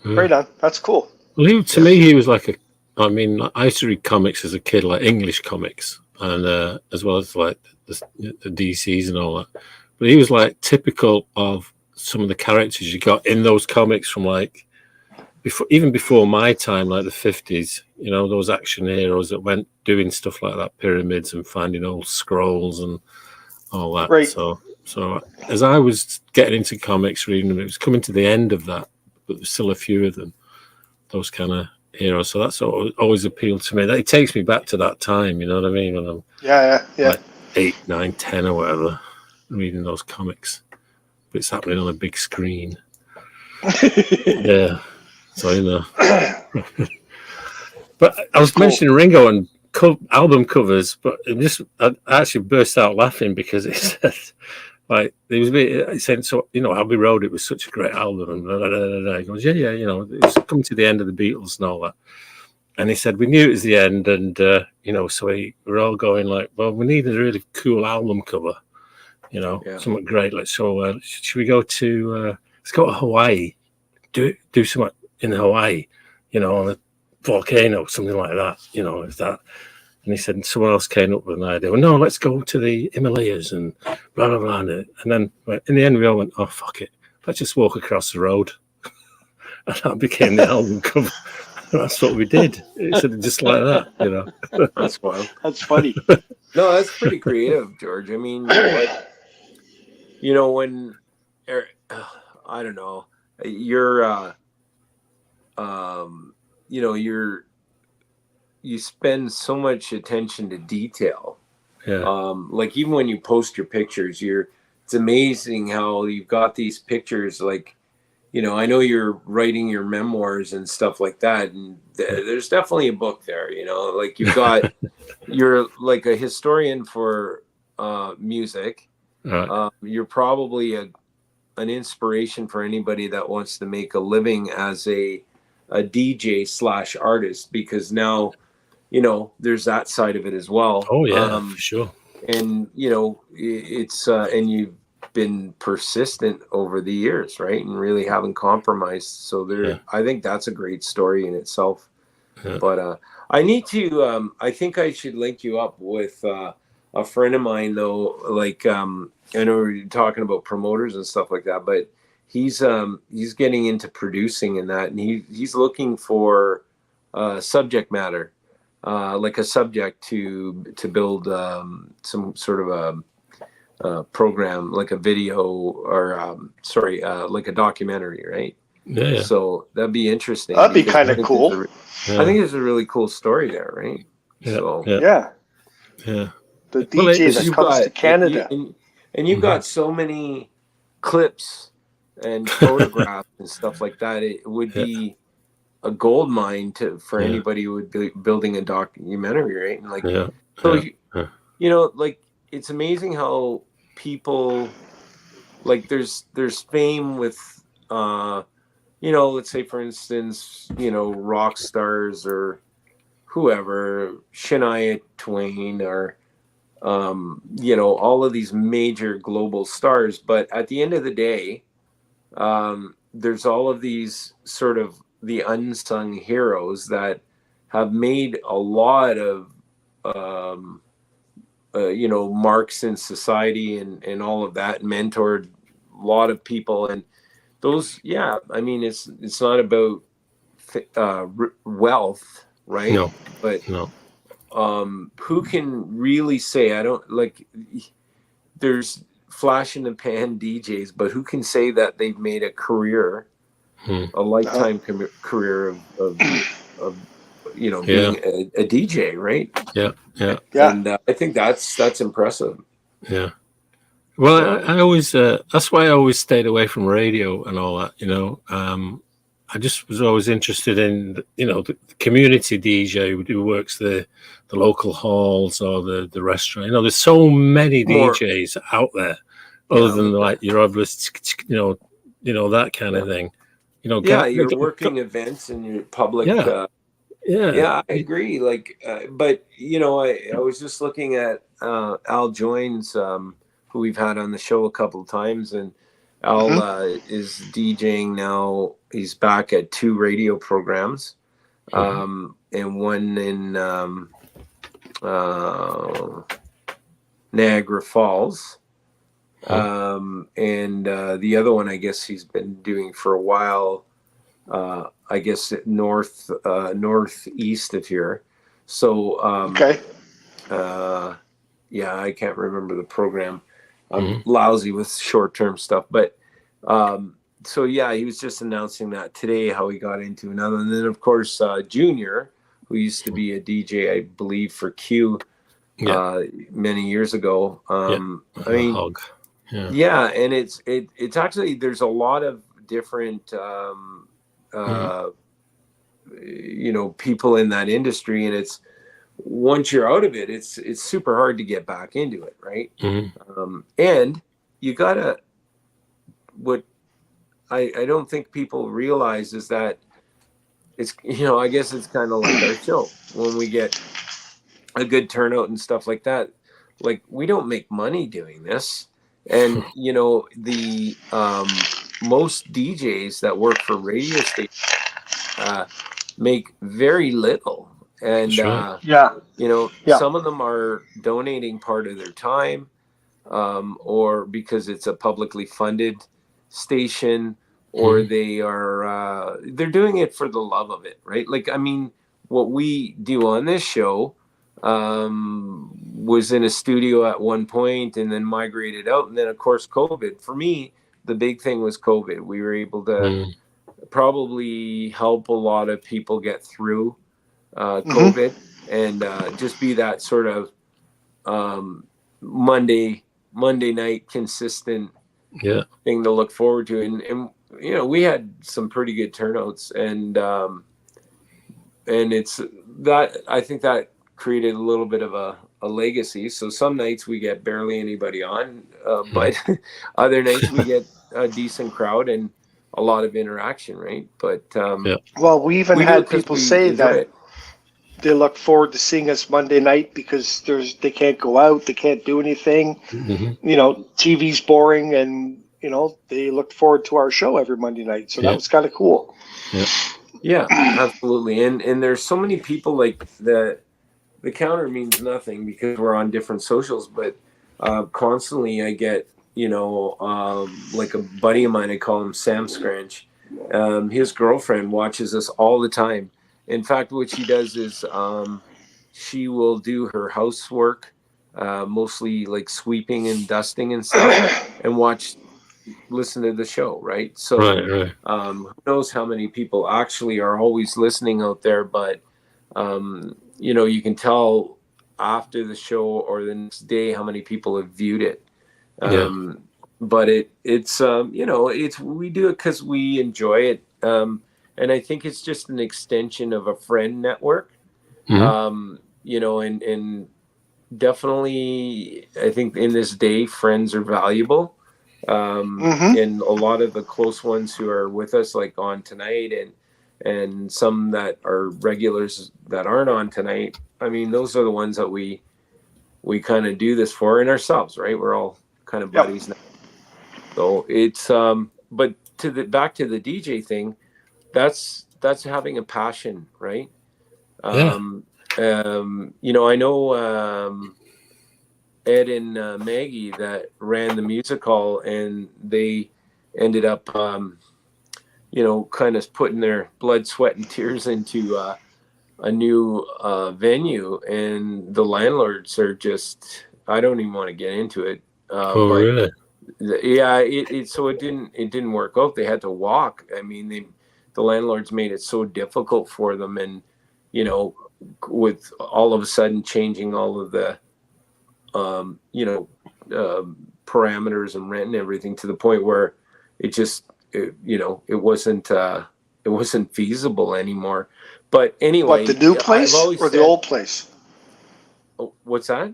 Right on. That's cool. Well, to Yeah. me, he was like a. I mean, I used to read comics as a kid, like English comics, and as well as like the DCs and all that. But he was like typical of some of the characters you got in those comics from like even before my time, like the 50s. You know, those action heroes that went doing stuff like that, pyramids and finding old scrolls and all that. Right. So as I was getting into comics, reading them, it was coming to the end of that, but there's still a few of them. Those kind of heroes. So that's always appealed to me. It takes me back to that time, you know what I mean? When I'm Yeah, yeah, like 8, 9, 10 or whatever, reading those comics. But it's happening on a big screen. yeah. Yeah. So, But I was mentioning Ringo and album covers, but I actually burst out laughing because it said, like, there was a bit, it said, so, Abbey Road, it was such a great album. And blah, blah, blah, blah. He goes, yeah, it's coming to the end of the Beatles and all that. And he said, we knew it was the end. And, so we're all going like, well, we need a really cool album cover, something great. Should we go to, let's go to Hawaii, do something in Hawaii, on a volcano, something like that, is that. And he said, someone else came up with an idea. Well, no, let's go to the Himalayas and blah, blah, blah. And then in the end, we all went, oh, fuck it. Let's just walk across the road. And that became the album cover. And that's what we did. It said just like that, That's wild. That's funny. No, that's pretty creative, George. I mean, when I don't know, you're you spend so much attention to detail. Yeah. Like even when you post your pictures, it's amazing how you've got these pictures. Like, I know you're writing your memoirs and stuff like that, and there's definitely a book there. Like you're like a historian for music. Right. You're probably an inspiration for anybody that wants to make a living as a DJ / artist, because now there's that side of it as well. Oh yeah, for sure. And it's and you've been persistent over the years, right? And really haven't compromised. So I think that's a great story in itself. Yeah. But I need to I think I should link you up with a friend of mine, though. Like I know we're talking about promoters and stuff like that, but he's getting into producing and that, and he's looking for subject matter, like a subject to build some sort of a program, like a video or like a documentary, right? Yeah. So that'd be interesting. That'd be kind of cool. I think there's a really cool story there, right? Yeah. So yeah. The DJ that comes to Canada. And you've got so many clips and photographs and stuff like that. It would be a gold mine for anybody who would be building a documentary, right? And like, you know, like, it's amazing how people, like, there's fame with, you know, let's say, for instance, you know, rock stars or whoever, Shania Twain, or you know, all of these major global stars. But at the end of the day, there's all of these sort of the unsung heroes that have made a lot of you know, marks in society and all of that, mentored a lot of people. And those, I mean, it's not about wealth, right? No, but no. Who can really say, I don't, like, there's flash in the pan DJs, but who can say that they've made a career, a lifetime career of you know, being a DJ, right? Yeah. And I think that's impressive. Yeah. Well, I always that's why I always stayed away from radio and all that. You know, I just was always interested in, you know, the community DJ who works the local halls or the restaurant. You know, there's so many DJs out there, other than like your obvious, you know that kind of thing. You know, your working events and your public. I agree. Like, but you know, I was just looking at Al Joins, who we've had on the show a couple of times, and Al is DJing now. He's back at 2 radio programs, and one in Niagara Falls, and the other one, I guess he's been doing for a while. I guess northeast of here. So I can't remember the program. I'm lousy with short-term stuff, but so he was just announcing that today, how he got into another. And then of course Junior, who used to be a DJ, I believe, for Q many years ago. I mean, and it's actually, there's a lot of different you know, people in that industry, and it's, once you're out of it, it's super hard to get back into it, right? And you gotta, what I don't think people realize is that it's, you know, I guess it's kind of like our show, when we get a good turnout and stuff like that, like, we don't make money doing this. And you know, the most DJs that work for radio stations make very little, and you know, some of them are donating part of their time, or because it's a publicly funded station, or they are they're doing it for the love of it, right? Like, I mean, what we do on this show was in a studio at one point and then migrated out, and then of course COVID. For me, the big thing was COVID. We were able to probably help a lot of people get through COVID, and just be that sort of Monday night consistent thing to look forward to. And you know, we had some pretty good turnouts, and it's that, I think that created a little bit of a legacy. So some nights we get barely anybody on, but other nights we get a decent crowd and a lot of interaction, right? But well, we even had people say that they look forward to seeing us Monday night because they can't go out, they can't do anything. You know, TV's boring, and you know, they look forward to our show every Monday night. So that was kind of cool. Yeah, absolutely. And there's so many people, like, the counter means nothing because we're on different socials, but constantly I get like a buddy of mine, I call him Sam Scranch. His girlfriend watches us all the time. In fact, what she does is she will do her housework, mostly like sweeping and dusting and stuff, and listen to the show, right? So Right. who knows how many people actually are always listening out there, but you can tell after the show or the next day how many people have viewed it. But it's we do it because we enjoy it, and I think it's just an extension of a friend network. And definitely I think in this day friends are valuable, and a lot of the close ones who are with us, like on tonight, and some that are regulars that aren't on tonight, I mean, those are the ones that we kind of do this for, and ourselves, right? We're all kind of buddies now. So it's but back to the DJ thing, that's having a passion, right? I know Ed and Maggie that ran the music hall, and they ended up kind of putting their blood, sweat, and tears into a new venue, and the landlords are just, I don't even want to get into it. Really? Yeah, it didn't work out. They had to walk. I mean, the landlords made it so difficult for them, and with all of a sudden changing all of the parameters and rent and everything, to the point where it wasn't feasible anymore. But anyway, what, the new place or the old place? What's that?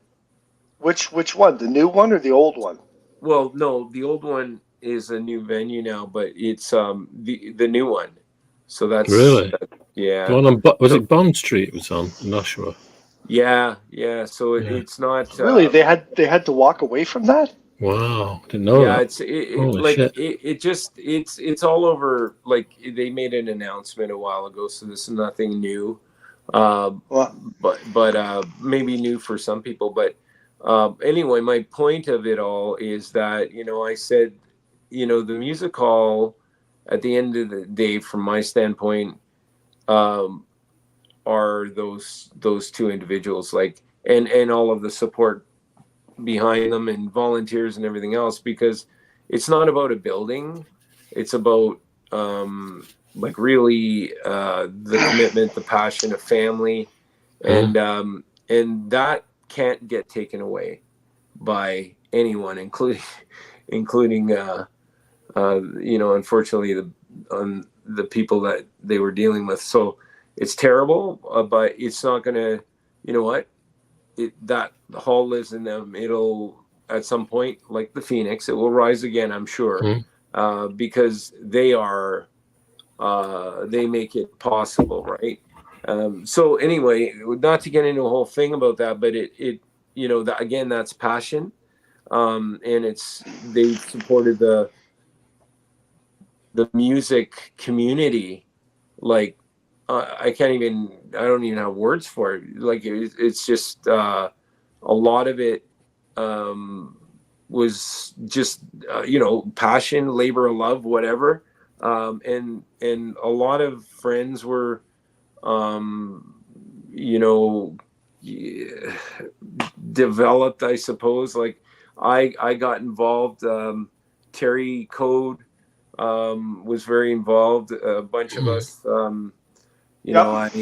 Which one? The new one or the old one? Well, no, the old one is a new venue now, but it's the new one. So that's really, yeah. The one on it Bond Street? It was on in Oshawa. Yeah. So it's not really. They had to walk away from that. Wow, didn't know that. It's all over. Like, they made an announcement a while ago, so this is nothing new. But maybe new for some people. But anyway, my point of it all is that I said, the music hall, at the end of the day, from my standpoint, are those two individuals, like, and all of the support behind them and volunteers and everything else, because it's not about a building, it's about like really the commitment, the passion, of family, and that can't get taken away by anyone, including unfortunately the people that they were dealing with. So it's terrible, but it's not gonna, that hall lives in them. It'll, at some point, like the phoenix, it will rise again, I'm sure, because they make it possible, right? So anyway, not to get into a whole thing about that, but again, that's passion, and they supported the music community, like, I don't even have words for it. Like, it's just a lot of it was just passion, labor of love, whatever, and a lot of friends were developed, I suppose. Like, I got involved. Terry Code was very involved. A bunch of us. That's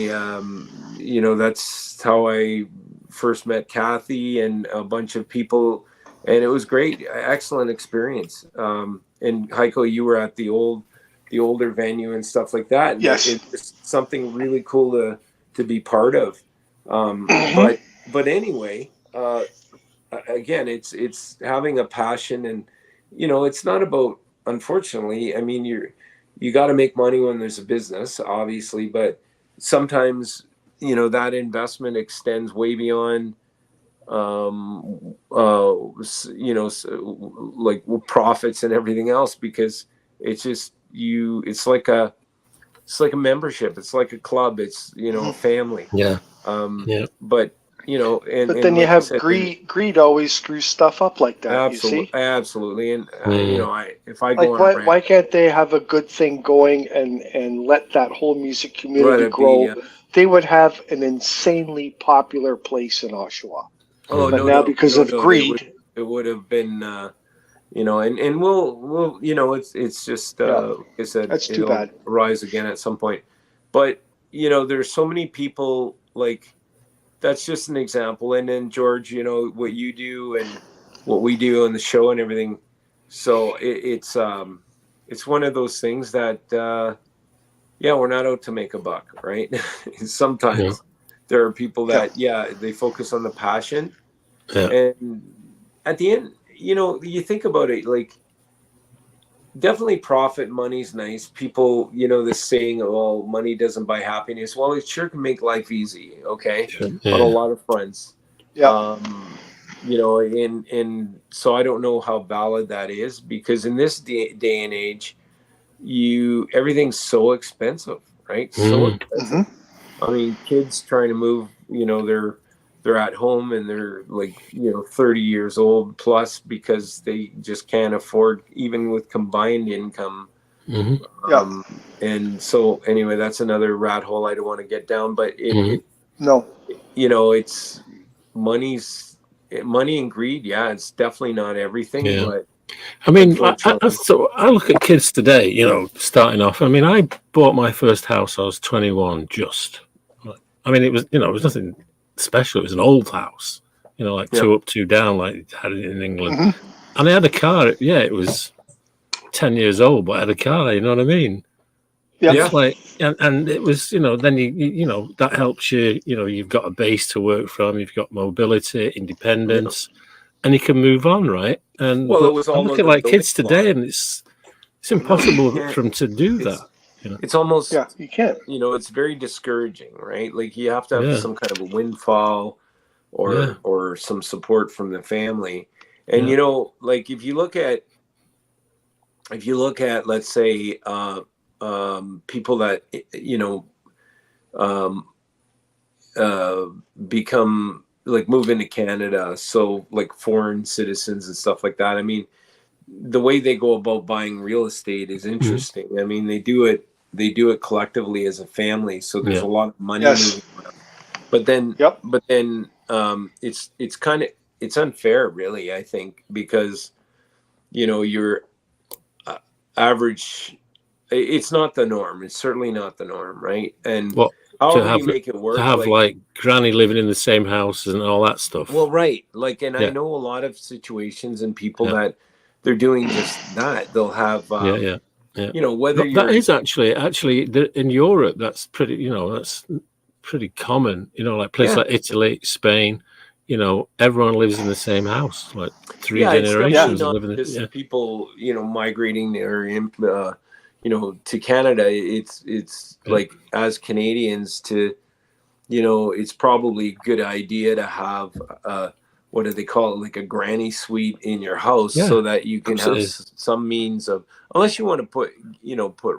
how I first met Kathy and a bunch of people, and it was great, excellent experience. And Heiko, you were at the older venue and stuff like that. And yes, it's something really cool to be part of. But anyway, again, it's having a passion, and it's not about, unfortunately, I mean, you got to make money when there's a business, obviously, but sometimes that investment extends way beyond like profits and everything else, because it's just it's like a membership, it's like a club, it's a family. Yeah. But you know, But then and you like I have said, greed always screws stuff up like that. You see, absolutely, and you know, if I go like on a rant, why can't they have a good thing going and let that whole music let community it be. grow? They would have an insanely popular place in Oshawa. Oh, But no now doubt, because no of doubt, greed, it would have been, you know, and we'll, you know, it's just, yeah, like I said, that's too it'll bad. rise again at some point. But you know, there's so many people like that's just an example. And then George, you know, what you do and what we do on the show and everything. So it's one of those things that yeah, we're not out to make a buck, right? Yeah. Sometimes there are people Yeah, that yeah, they focus on the passion, Yeah. and at the end, you know, you think about it, like definitely profit, money's nice. People, you know, this saying, "Oh, money doesn't buy happiness." Well, it sure can make life easy, okay, Sure. on a Yeah. lot of fronts. yeah, You know, and so I don't know how valid that is because in this day and age, everything's so expensive, right? So Mm. expensive. hmm I mean, kids trying to move, you know, they're at home and they're like, you know, 30 years old plus because they just can't afford even with combined income. Hmm. yeah. And so anyway, that's another rat hole I don't want to get down, but Hmm. No, you know, it's money's money and greed. Yeah, it's definitely not everything, Yeah. but I mean, unfortunately, so I look at kids today, you know, starting off. I mean, I bought my first house, I was 21 just. I mean, it was, you know, it was nothing special. It was an old house, you know, like yeah. two up, two down, like it had it in England. hmm And I had a car. Yeah, it was 10 years old, but I had a car, you know what I mean? yeah, Yeah. It's like, and it was, you know, then you know, that helps you, you know, you've got a base to work from, you've got mobility, Yeah. independence, and you can move on, right? And, Well, it but was I look almost at the like building kids today block. and it's No, you impossible can't. for them to do It's that, you know? it's almost, yeah. You can't. you know, it's very discouraging, right? Like you have to have Yeah, some kind of a windfall yeah, or some support from the family. And yeah. you know, like if you look at let's say people that you know um, uh, become like move into Canada, so like foreign citizens and stuff like that. I mean, the way they go about buying real estate is Mhm. interesting. I mean, they do it collectively as a family, so there's Yeah. a lot of money Yes. moving around. But then, Yep. it's kind of it's unfair, really. I think because you know your uh, average, it's not the norm. It's certainly not the norm, right? And What to however you have make it to work, have like like granny living in the same house and all that stuff. well, right, like, and I Yeah, know a lot of situations and people yeah, that they're doing just that. They'll have, yeah, yeah, yeah. you know, whether That you're is actually in Europe. That's pretty. You know, that's pretty common. You know, like places yeah. like Italy, Spain. You know, everyone lives in the same house. Like three Yeah, it's definitely Yeah. generations are not living. Yeah, just people, you know, migrating or you know, to Canada. It's yeah, like as Canadians to, you know, it's probably a good idea to have what do they call it, like a granny suite in your house, yeah. so that you Of can course it have is. some means of, unless you want to put, you know, put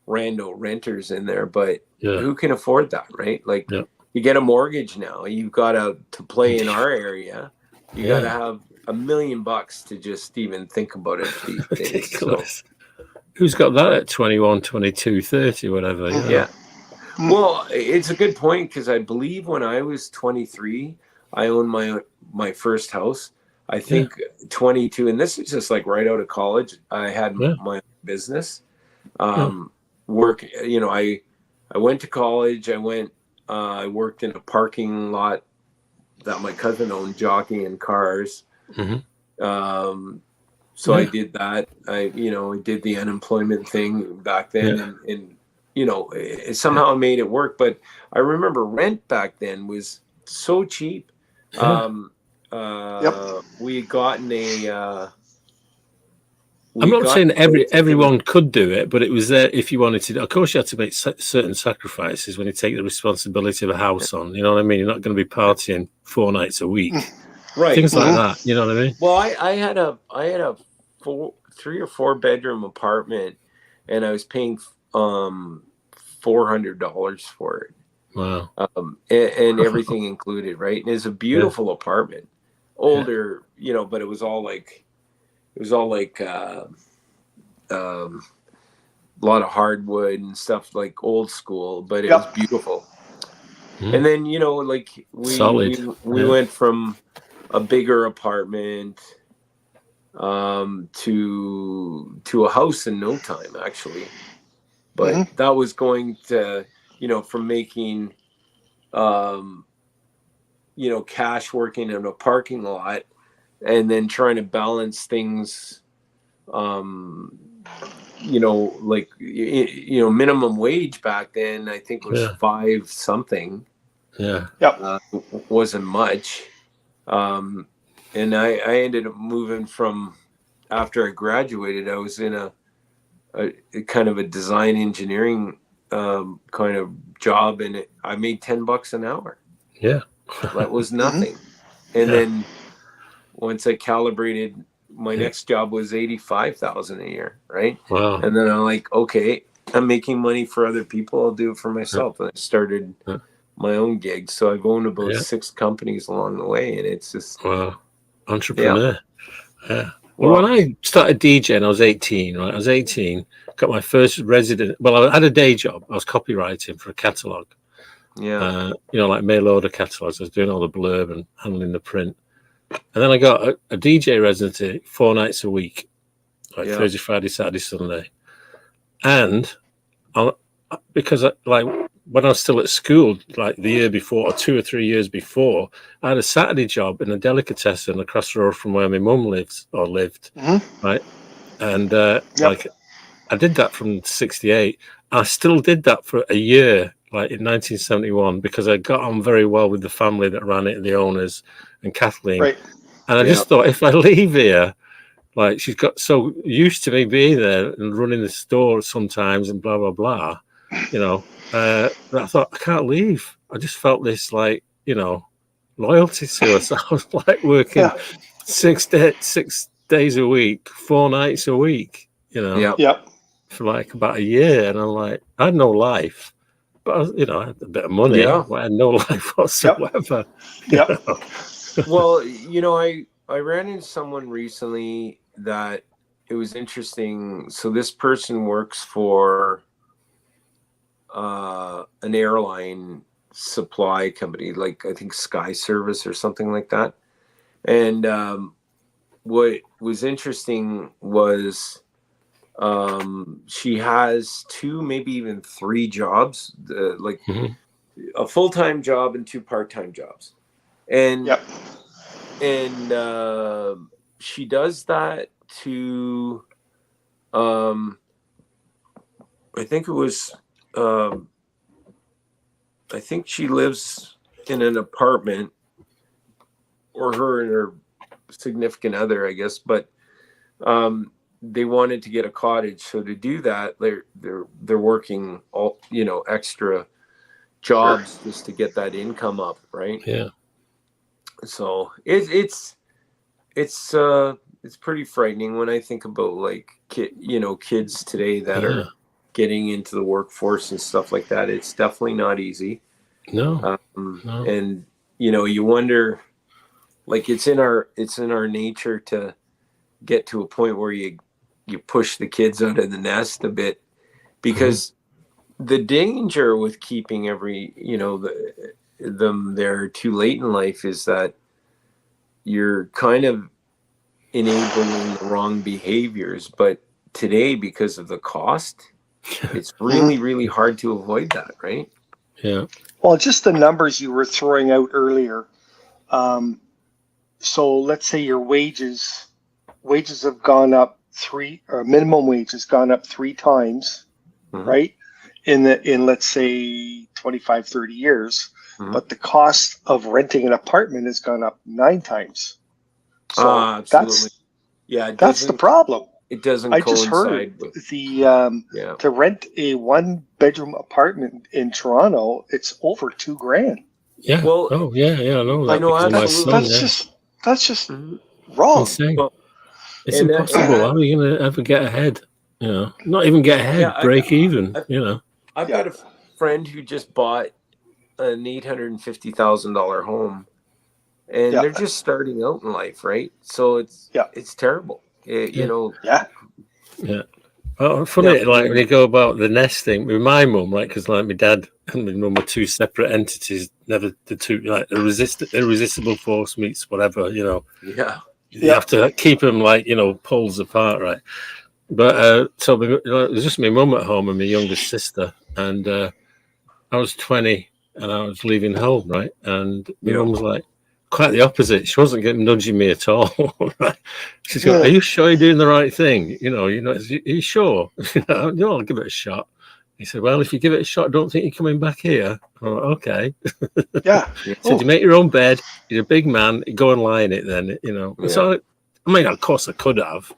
rando renters in there, but Yeah, who can afford that, right? Like yeah, you get a mortgage now, you've got to play in our area, you got to yeah. have $1 million to just even think about it these days. So Ridiculous. Who's got that at 21, 22, 30, whatever? You hmm know. yeah, well, it's a good point because I believe when I was 23, I owned my first house. I Yeah, think 22, and this is just like right out of college. I had yeah, my business. yeah. Work, you know, I went to college. I worked in a parking lot that my cousin owned, jockeying cars. Hmm. Um, so I Yeah, did that. You know, I did the unemployment thing back then, yeah, and you know, it somehow made it work. But I remember rent back then was so cheap. yeah. Um, Yep. we had gotten a, I'm not saying that place. It was everyone could do it, but it was there if you wanted to. Of course, you had to make certain sacrifices when you take the responsibility of a house on. You know what I mean? You're not going to be partying 4 nights a week, right. things like hmm that. You know what I mean? Well, I had a 3 or 4 bedroom apartment, and I was paying $400 for it. Wow. And everything included, right? And it's a beautiful apartment, older, but it was all like a lot of hardwood and stuff, like old school, but it was beautiful. And then like we went from a bigger apartment to a house in no time, actually. But that was going to, from making cash working in a parking lot, and then trying to balance things, like minimum wage back then, I think was 5 something. Wasn't much. And I ended up moving from, after I graduated, I was in a kind of a design engineering kind of job, and I made $10 an hour. That was nothing. And then once I calibrated, my next job was $85,000 a year, right? Wow. And then I'm like, okay, I'm making money for other people, I'll do it for myself. And I started my own gigs. So I've owned about 6 companies along the way, and it's just entrepreneur. Well, when I started DJing, I was 18, right? I was 18, got my first resident. Well, I had a day job. I was copywriting for a catalog. Like mail order catalogs. I was doing all the blurb and handling the print. And then I got a DJ residency 4 nights a week, like Thursday, Friday, Saturday, Sunday. And because when I was still at school, like the year before, or 2 or 3 years before, I had a Saturday job in a delicatessen across the road from where my mum lived, right? And like I did that from 68. I still did that for a year, like in 1971, because I got on very well with the family that ran it, the owners, and Kathleen. Right. And I just thought, if I leave here, like she's got so used to me being there and running the store sometimes and blah, blah, blah, I thought, I can't leave. I just felt this, like, loyalty to her. So I was like working 6 days a week, 4 nights a week, for like about a year. And I'm like, I had no life, but I had a bit of money. But I had no life whatsoever. Well, I ran into someone recently that it was interesting. So this person works for an airline supply company, like I think Sky Service or something like that. And what was interesting was she has 2, maybe even 3 jobs, like a full-time job and 2 part-time jobs. And she does that to I think it was I think she lives in an apartment, or her and her significant other, I guess, but they wanted to get a cottage. So to do that, they're working all extra jobs just to get that income up, right? So it's pretty frightening when I think about like kids today that are getting into the workforce and stuff like that. It's definitely not easy. No. And you wonder, like, it's in our nature to get to a point where you push the kids out of the nest a bit, because the danger with keeping them there too late in life is that you're kind of enabling the wrong behaviors. But today, because of the cost, it's really, really hard to avoid that, right? Yeah. Well, just the numbers you were throwing out earlier. So let's say your wages have gone up 3, or minimum wage has gone up 3 times, right? In let's say 25, 30 years, but the cost of renting an apartment has gone up 9 times. So absolutely. That's the problem. It doesn't. I just heard to rent a 1-bedroom apartment in Toronto, it's over $2,000. Yeah. Well, I know that. I know, absolutely. That's just wrong. Insane. It's impossible. How are you going to ever get ahead? Not even get ahead, break even. I've got a friend who just bought an $850,000 home, and they're just starting out in life, right? So it's terrible. You know. Yeah. Yeah. Oh, funny, like when you go about the nesting with my mum, right? Because like my dad and my mum were two separate entities, never the two, like irresistible force meets whatever, you know. Yeah. You have to keep them like, you know, poles apart, right? But so it was just my mum at home and my youngest sister, and I was 20 and I was leaving home, right? And my mum was like, quite the opposite. She wasn't nudging me at all. Right? She's going, "Are you sure you're doing the right thing? You know, are you sure? I'll give it a shot." He said, "Well, if you give it a shot, don't think you're coming back here." Oh, okay. Yeah. So you make your own bed. You're a big man. Go and lie in it then, you know. Yeah. So, I mean, of course I could have,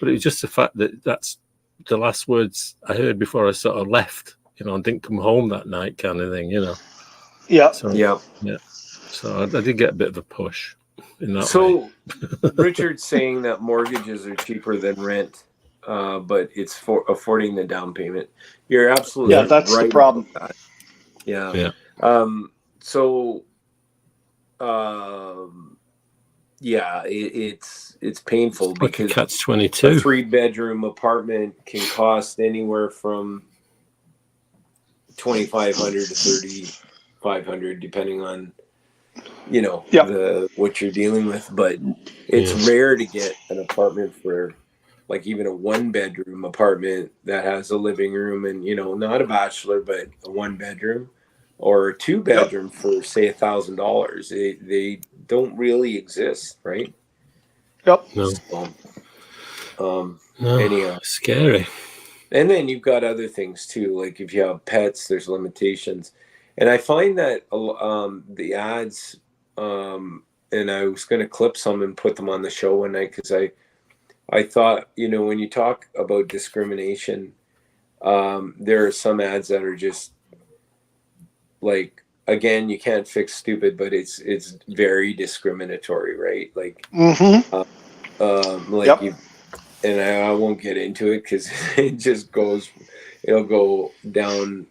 but it was just the fact that that's the last words I heard before I sort of left, you know, and didn't come home that night kind of thing, you know. Yeah. So, yeah. So I did get a bit of a push in that way. Richard's saying that mortgages are cheaper than rent, but it's for affording the down payment. You're absolutely right. That's the problem. Yeah. It's painful like because catch-22. A 3-bedroom apartment can cost anywhere from $2,500 to $3,500, depending on, you know, what you're dealing with. But it's rare to get an apartment for, like, even a 1-bedroom apartment that has a living room and, you know, not a bachelor, but a 1-bedroom or a 2-bedroom for, say, $1,000. They don't really exist, right? Yep. No. So, anyhow, scary. And then you've got other things too, like if you have pets, there's limitations. And I find that the ads, and I was going to clip some and put them on the show one night because I thought, you know, when you talk about discrimination, there are some ads that are just like, again, you can't fix stupid, but it's very discriminatory, right? Like, and I won't get into it because it just it'll go down,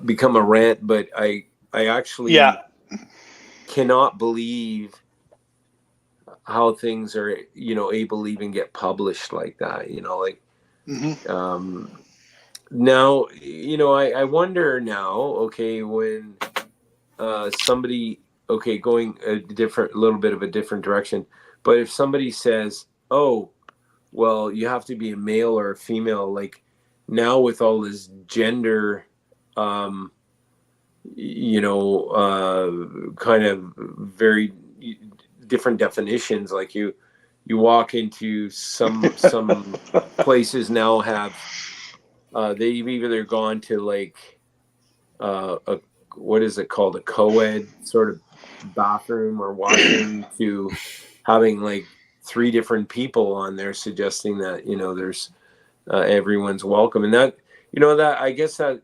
become a rant. But I actually cannot believe how things are, you know, able to even get published like that, you know, like, now, you know, I wonder now, okay, when somebody, going a little bit of a different direction, but if somebody says, oh, well, you have to be a male or a female, like now with all this gender, you know, kind of very different definitions, like you walk into some places now have, they've either gone to like what is it called, a co-ed sort of bathroom or washroom to having like 3 different people on there, suggesting that, you know, there's everyone's welcome, and that, you know, that I guess that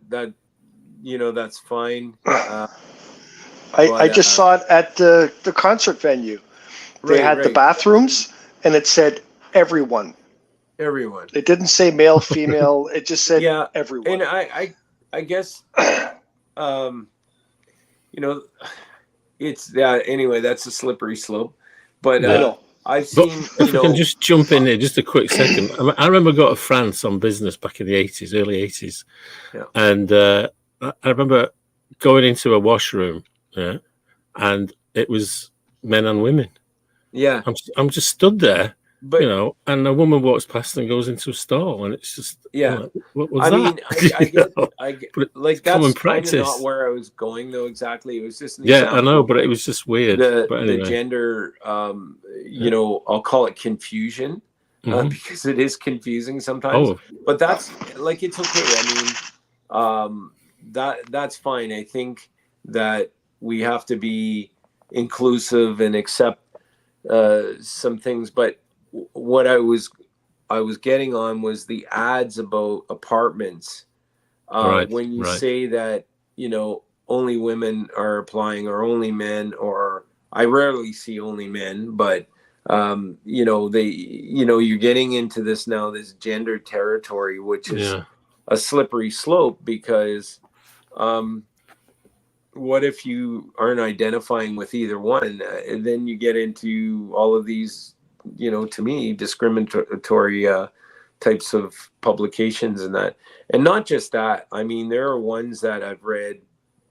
you know, that's fine. I just saw it at the concert venue. They had the bathrooms, and it said everyone. Everyone. It didn't say male, female. It just said everyone. And I guess, you know, it's anyway, that's a slippery slope. But I've seen, if I can just jump in there just a quick second. I remember going to France on business back in the early 80s. Yeah. And I remember going into a washroom, and it was men and women. Yeah. I'm just stood there, but, you know, and a woman walks past and goes into a stall, and it's just, what was that? I get like, that's kind of not where I was going though exactly. It was just an example. I know, but it was just weird. The gender, you know, I'll call it confusion, because it is confusing sometimes. But that's like, it's okay. I mean, that's fine. I think that we have to be inclusive and accept some things, but what I was getting on was the ads about apartments. When you say that, you know, only women are applying or only men, or I rarely see only men, but you know, you're getting into this now, this gender territory, which is a slippery slope, because what if you aren't identifying with either one? And then you get into all of these, to me, discriminatory types of publications and that. And not just that. I mean, there are ones that I've read,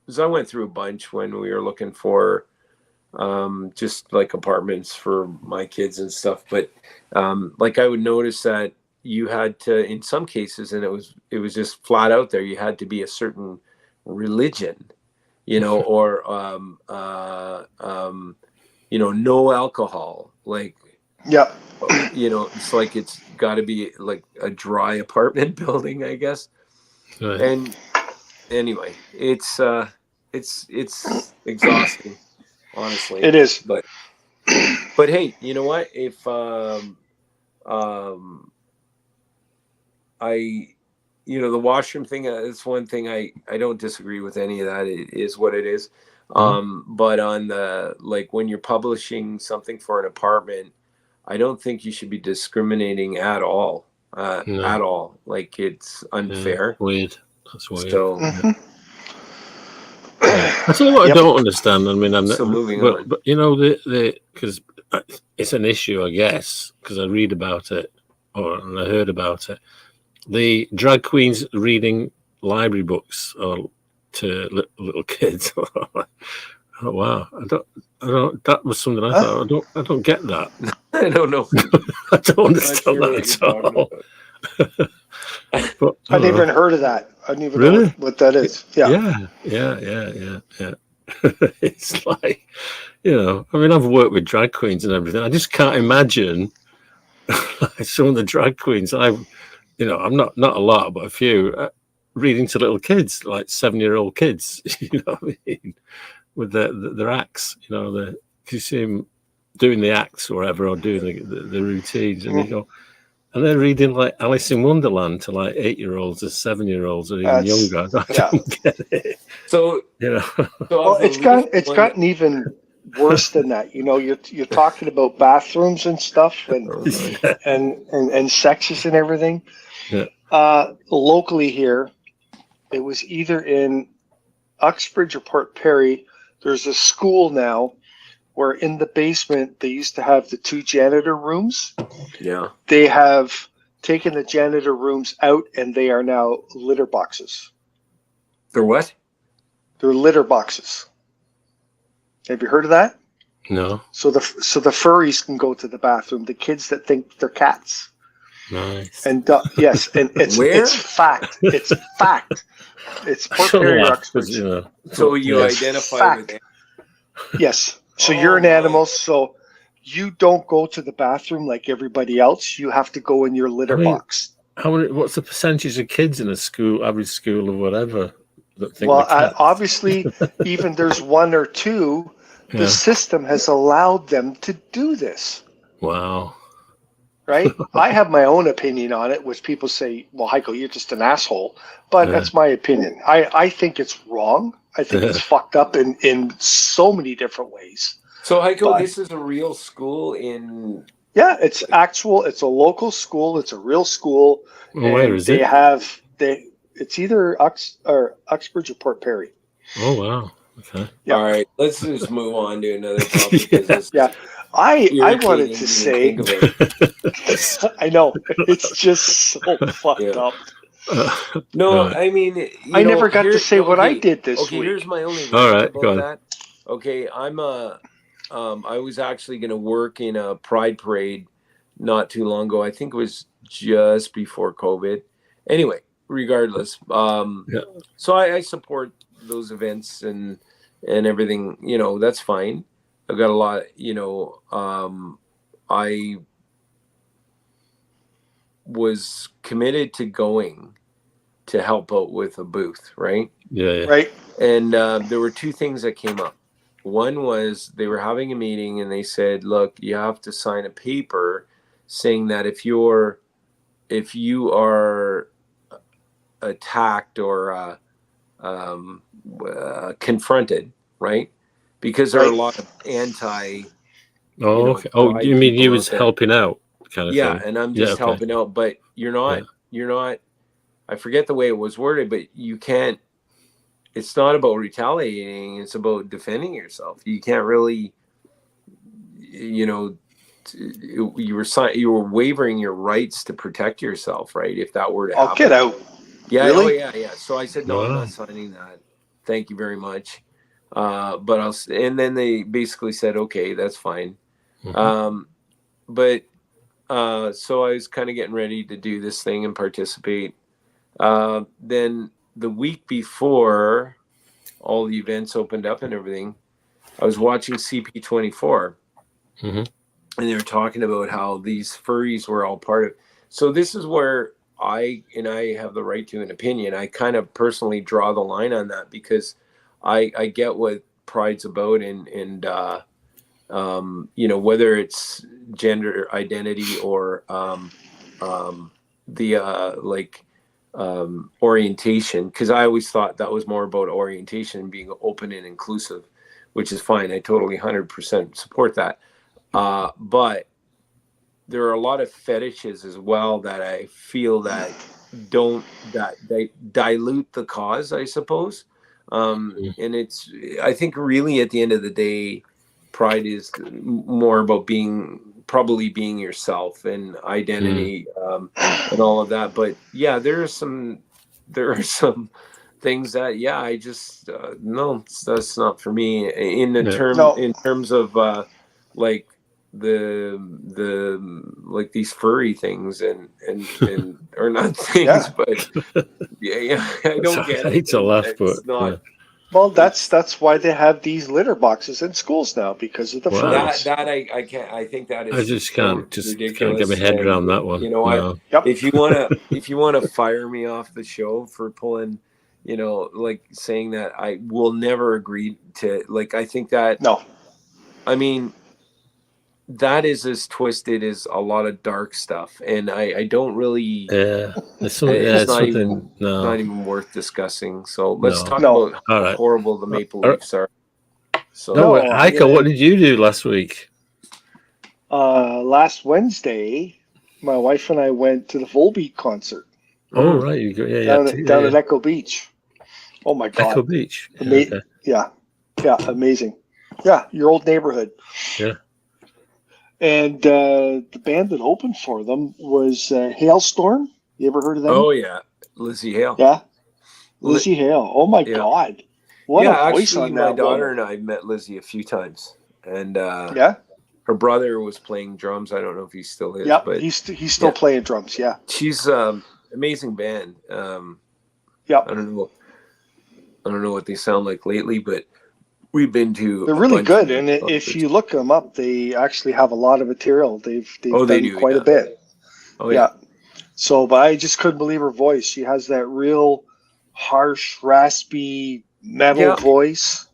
because I went through a bunch when we were looking for just like apartments for my kids and stuff. But like I would notice that you had to, in some cases, and it was just flat out there, you had to be a certain religion, or no alcohol, like, Yeah. it's like it's got to be like a dry apartment building, I guess. Right. And anyway, it's exhausting, honestly. It is. But hey, you know what? If the washroom thing, it's one thing I don't disagree with any of that. It is what it is. But on the, like, when you're publishing something for an apartment, I don't think you should be discriminating at all. No. At all. Like, it's unfair. Yeah, weird. That's weird. So that's what I don't understand. I mean, moving on. But because it's an issue, I guess, because I read about it and I heard about it. The drag queens reading library books to little kids. Oh wow! I don't. That was something I thought. I don't get that. I don't know. I don't understand that at all. But, I never even heard of that. I didn't even really know what that is. Yeah. It's like, I mean, I've worked with drag queens and everything. I just can't imagine some of the drag queens. I'm not a lot, but a few reading to little kids, like 7-year-old kids. You know what I mean? With their acts, you see them doing the acts or whatever, or doing the routines, and you go, and they're reading like Alice in Wonderland to like 8-year-olds or 7-year-olds or even younger. I don't get it. So well, it's gotten even worse than that. You're talking about bathrooms and stuff, and sexes and everything. Yeah. Locally here, it was either in Uxbridge or Port Perry. There's a school now where in the basement they used to have the 2 janitor rooms. Yeah. They have taken the janitor rooms out and they are now litter boxes. They're what? They're litter boxes. Have you heard of that? No. So the furries can go to the bathroom. The kids that think they're cats. Nice. And yes, and it's fact. It's fact. It's Port Perry, Uxbridge. So you identify with it. Yes. So you're an animal. So you don't go to the bathroom like everybody else. You have to go in your litter box. What's the percentage of kids in a school, average school or whatever, that think? Well, obviously, even there's 1 or 2. Yeah. The system has allowed them to do this. Wow. Right? I have my own opinion on it, which people say, well, Heiko, you're just an asshole. But that's my opinion. I think it's wrong. I think it's fucked up in so many different ways. So, Heiko, this is a real school in... Yeah, it's actual. It's a local school. It's a real school. Well, where is it? It's either Uxbridge or Port Perry. Oh, wow. Okay. Yeah. All right, let's just move on to another topic. I wanted to say, I know, it's just so fucked up. No, I mean, I never got to say what I did this week. Okay, here's my only all right, about that. Okay, I was actually going to work in a pride parade not too long ago. I think it was just before COVID. Anyway, regardless, so I support those events and everything, that's fine. I've got a lot, I was committed to going to help out with a booth, right? Yeah. Right. And there were 2 things that came up. One was they were having a meeting and they said, look, you have to sign a paper saying that if you are attacked or confronted, right? Because there are a lot of anti. Oh, okay. Oh, you mean you was helping out, kind of thing? Yeah, and I'm just helping out, but you're not. I forget the way it was worded, but you can't it's not about retaliating. It's about defending yourself. You can't really, you were wavering your rights to protect yourself, right? If that were to happen. Get out. Yeah. Really? Oh, yeah. So I said, no, I'm not signing that. Thank you very much. And then they basically said, okay, that's fine. So I was kind of getting ready to do this thing and participate. Then the week before all the events opened up and everything, I was watching CP24. And they were talking about how these furries were all part of. So this is where I have the right to an opinion. I kind of personally draw the line on that because I get what Pride's about, and whether it's gender identity or orientation, because I always thought that was more about orientation and being open and inclusive, which is fine. I totally 100% support that. But there are a lot of fetishes as well that I feel that they dilute the cause, I suppose. And I think really at the end of the day, Pride is more about being yourself and identity, and all of that. But yeah, there are some things that, I just, no, that's not for me in terms of, like these furry things and or not things, but I don't get it. I hate to laugh, but it's not. Yeah. Well, that's why they have these litter boxes in schools now, because of the furries. That I can't. I think that is. I just can't ridiculous. Get my head around that one. If you wanna fire me off the show for pulling, like saying that, I will never agree to. Like, I think that no. I mean, that is as twisted as a lot of dark stuff, and I don't really. It's not even worth discussing. So let's talk about how horrible the Maple Leafs are. So, Heiko, what did you do last week? Last Wednesday, my wife and I went to the Volbeat concert. Oh, right, you go, down at Echo Beach. Oh my God, Echo Beach. Yeah, amazing. Yeah, your old neighborhood. Yeah. And the band that opened for them was Hailstorm. You ever heard of them? Oh, yeah. Lizzie Hale. Yeah. Lizzie Hale. Oh, my God. What a voice on that. My daughter and I met Lizzie a few times. And her brother was playing drums. I don't know if he still is. Yeah, but he's still playing drums, yeah. She's amazing band. I don't know what they sound like lately, but we've been to. They're really good, and if you look them up, they actually have a lot of material. They've done quite a bit. Oh yeah. So, but I just couldn't believe her voice. She has that real harsh, raspy metal voice,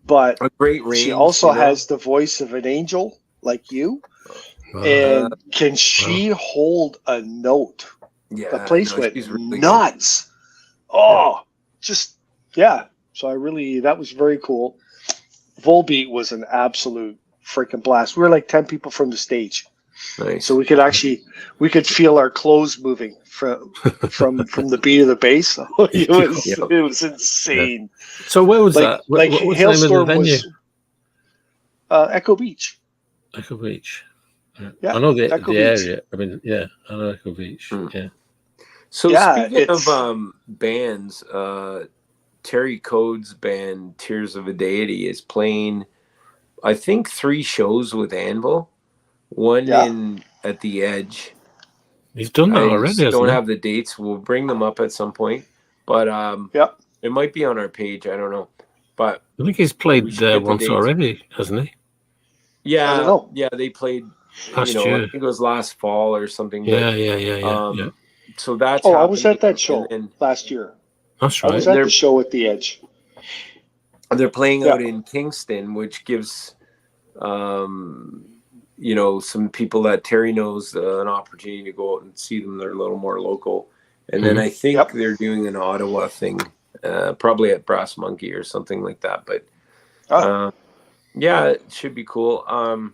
but a great range. She also has the voice of an angel, like you. And can she hold a note? Yeah, the place went really nuts. Good. Oh, just So that was very cool. Volbeat was an absolute freaking blast. We were like 10 people from the stage. Nice. So we could feel our clothes moving from the beat of the bass. It was insane. Yeah. So where was that? Like what's Hailstorm the name of the venue? Was Echo Beach. Echo Beach. Yeah, I know the Beach. area. I mean, I know Echo Beach. Yeah. So speaking of bands, Terry Code's band Tears of a Deity is playing, I think, 3 shows with Anvil. One at the Edge. He's done that already. I don't have the dates. We'll bring them up at some point, but it might be on our page. I don't know, but I think he's played once already, hasn't he? Yeah, I don't know. Yeah, they played. Last year. I think it was last fall or something. Yeah. So that's. I was at that show last year. That's right. I was at the show at the Edge. They're playing out in Kingston, which gives, some people that Terry knows an opportunity to go out and see them. They're a little more local. And then I think they're doing an Ottawa thing, probably at Brass Monkey or something like that. But it should be cool.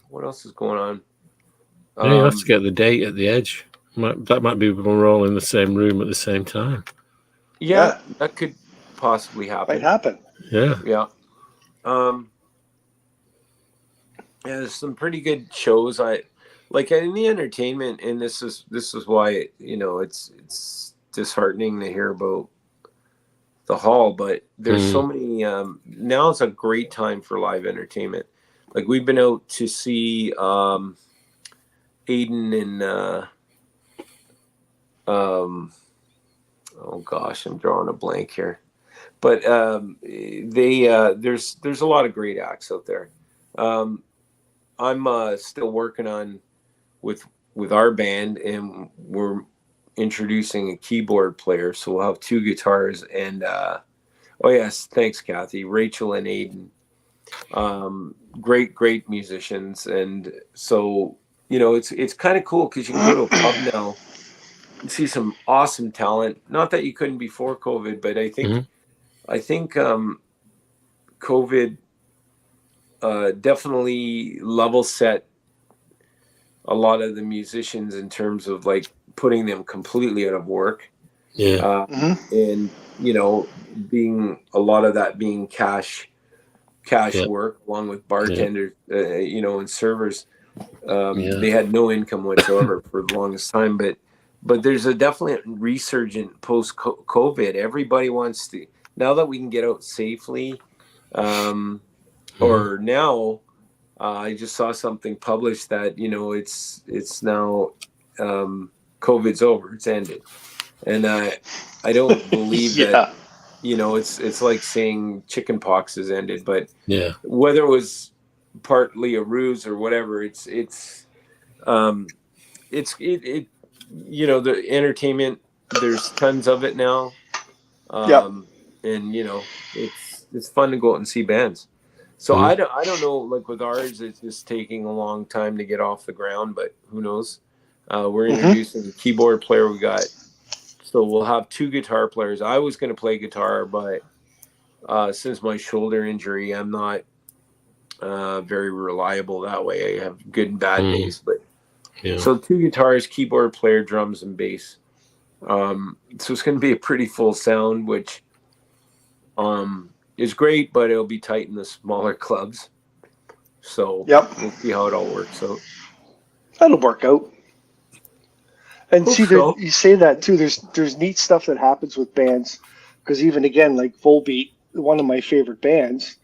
What else is going on? You have to get the date at the Edge. That might be when we're all in the same room at the same time. Yeah, that could possibly happen. Might happen. Yeah. Yeah. Yeah, there's some pretty good shows. I like in the entertainment, and this is why it's disheartening to hear about the hall. But there's so many. Now is a great time for live entertainment. Like we've been out to see Aiden and oh gosh, I'm drawing a blank here. But there's a lot of great acts out there. I'm still working on with our band, and we're introducing a keyboard player. So we'll have 2 guitars and oh yes, thanks Kathy, Rachel and Aiden. Great musicians, and so it's kind of cool because you can go to a pub now and see some awesome talent. Not that you couldn't before COVID, but I think COVID definitely level set a lot of the musicians in terms of like putting them completely out of work. Yeah. And being a lot of that being cash work along with bartenders, and servers. They had no income whatsoever for the longest time, but there's a definite resurgent post COVID. Everybody wants to, now that we can get out safely, or now I just saw something published that it's now COVID's over, it's ended, and I don't believe that. It's like saying chicken pox has ended, but whether it was partly a ruse or whatever, the entertainment, there's tons of it now. And it's fun to go out and see bands. So I don't know, like with ours, it's just taking a long time to get off the ground, but who knows? We're introducing a keyboard player. So we'll have 2 guitar players. I was going to play guitar, but since my shoulder injury, I'm not very reliable that way. I have good and bad days. But so 2 guitars, keyboard player, drums, and bass. So it's going to be a pretty full sound, which is great, but it'll be tight in the smaller clubs. So we'll see how it all works out. That'll work out. And see, you say that too. There's neat stuff that happens with bands, because even again, like Volbeat, one of my favorite bands,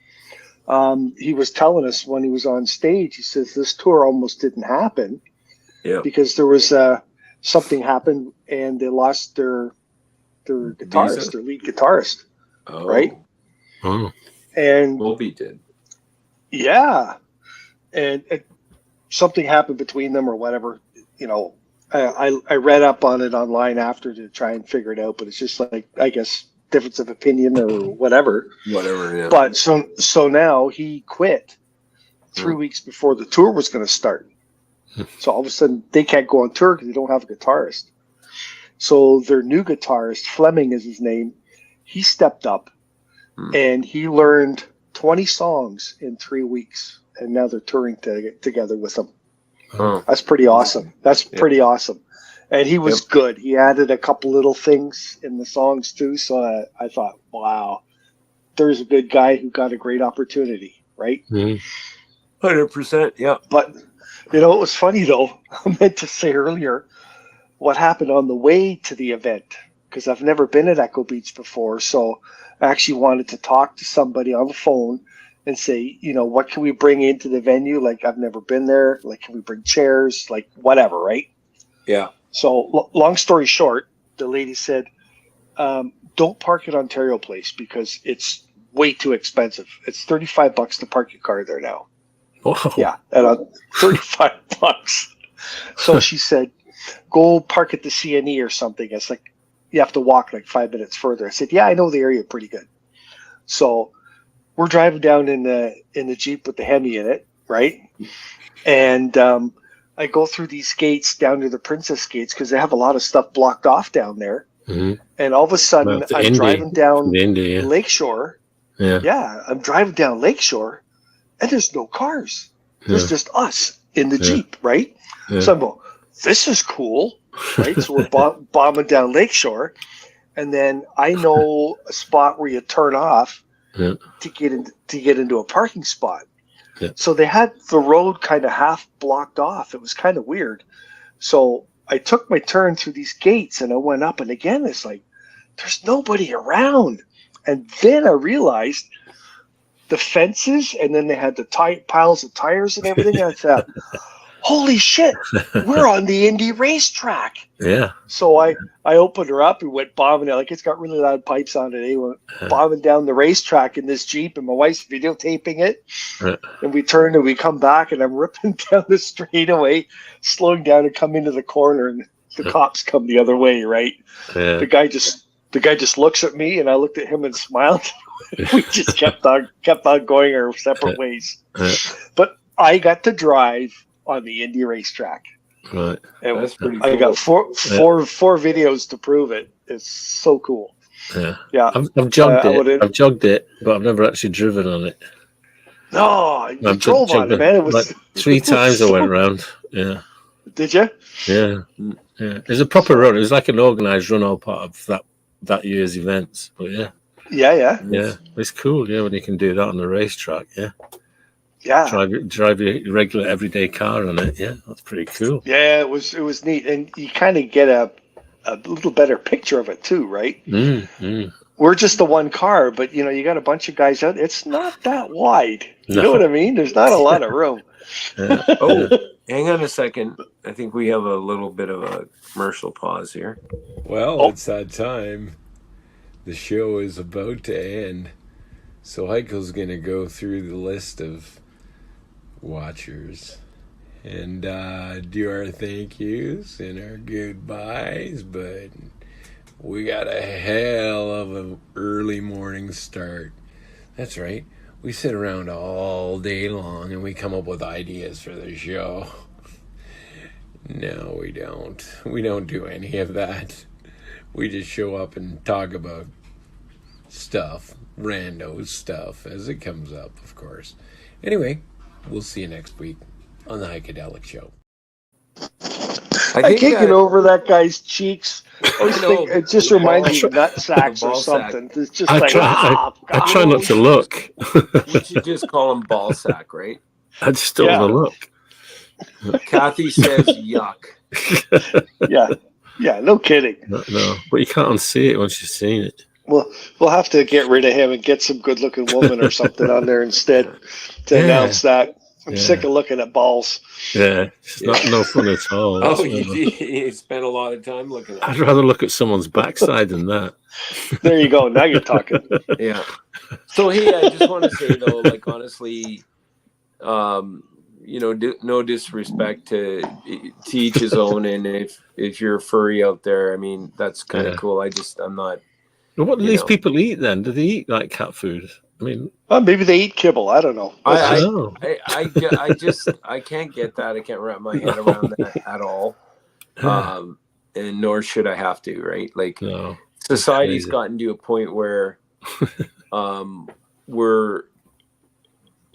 he was telling us when he was on stage, he says this tour almost didn't happen, because there was something happened and they lost their guitarist, their lead guitarist, right? Oh. And Volbeat did. Yeah, and something happened between them or whatever, I read up on it online after to try and figure it out, but it's just like, I guess, difference of opinion or whatever. Yeah. But so now he quit 3 weeks before the tour was going to start. So all of a sudden they can't go on tour because they don't have a guitarist. So their new guitarist, Fleming is his name, he stepped up and he learned 20 songs in 3 weeks, and now they're touring together with him. That's pretty awesome. Pretty awesome. And he was good. He added a couple little things in the songs too. So I thought, wow, there's a good guy who got a great opportunity, right? 100%. Yeah. But it was funny though. I meant to say earlier what happened on the way to the event, because I've never been at Echo Beach before. So I actually wanted to talk to somebody on the phone and say, what can we bring into the venue? Like, I've never been there. Like, can we bring chairs? Like, whatever, right? Yeah. So, long story short, the lady said, don't park at Ontario Place because it's way too expensive. It's $35 to park your car there now. Wow. Yeah, at $35. So she said, go park at the CNE or something. It's like, you have to walk like 5 minutes further. I said, yeah, I know the area pretty good. So we're driving down in the Jeep with the Hemi in it, right? And I go through these gates down to the Princess Gates because they have a lot of stuff blocked off down there. And all of a sudden, I'm driving down Lakeshore. Yeah, I'm driving down Lakeshore, and there's no cars. There's just us in the Jeep, right? So I'm going, this is cool, right? So we're bombing down Lakeshore, and then I know a spot where you turn off to get into a parking spot. Yeah. So they had the road kind of half blocked off. It was kind of weird. So I took my turn through these gates and I went up, and again it's like there's nobody around. And then I realized the fences, and then they had the piles of tires and everything. And I thought, holy shit, we're on the Indy racetrack. Yeah. So I opened her up and went bombing it. Like, it's got really loud pipes on it. They went bombing down the racetrack in this Jeep, and my wife's videotaping it. And we turned and we come back, and I'm ripping down the straightaway, slowing down and come into the corner, and the cops come the other way, right? Yeah. The guy just looks at me, and I looked at him and smiled. We just kept on going our separate ways. But I got to drive on the Indy racetrack. Right. That's pretty cool. I got four videos to prove it. It's so cool. Yeah. Yeah. I've jogged it. I've jogged it, but I've never actually driven on it. No, you drove on it, man. It was like 3 times I went around. Yeah. Did you? Yeah. Yeah. It's a proper run. It was like an organised run, all part of that year's events. But yeah. Yeah. Yeah. It's cool, when you can do that on the racetrack, yeah. Yeah. Drive your regular everyday car on it. Yeah, that's pretty cool. Yeah, it was neat, and you kind of get a little better picture of it too, right? We're just the one car, but you got a bunch of guys out. It's not that wide. You know what I mean? There's not a lot of room. Hang on a second. I think we have a little bit of a commercial pause here. Well, it's that time. The show is about to end. So Heiko's going to go through the list of watchers and do our thank yous and our goodbyes, but we got a hell of an early morning start. That's right. We sit around all day long and we come up with ideas for the show. No, we don't. We don't do any of that. We just show up and talk about stuff, rando stuff, as it comes up, of course. Anyway, we'll see you next week on the Heikadelic Show. I can't get over that guy's cheeks. It just reminds me of nut sacks or something. It's just I try not to look. We should just call him ball sack, right? I just don't want to look. Kathy says yuck. Yeah, no kidding. No, but you can't unsee it once you've seen it. We'll have to get rid of him and get some good-looking woman or something on there instead to announce that. I'm sick of looking at balls. Yeah, it's no fun at all. Oh, you spent a lot of time looking at it. I'd rather look at someone's backside than that. There you go. Now you're talking. Yeah. So, hey, I just want to say, though, like, honestly, no disrespect to each his own. And if you're a furry out there, I mean, that's kind of cool. I'm not. Well, what do these people eat then? Do they eat like cat food? I mean, maybe they eat kibble. I don't know. I can't get that. I can't wrap my head around that at all. And nor should I have to, right? Like, society's gotten to a point where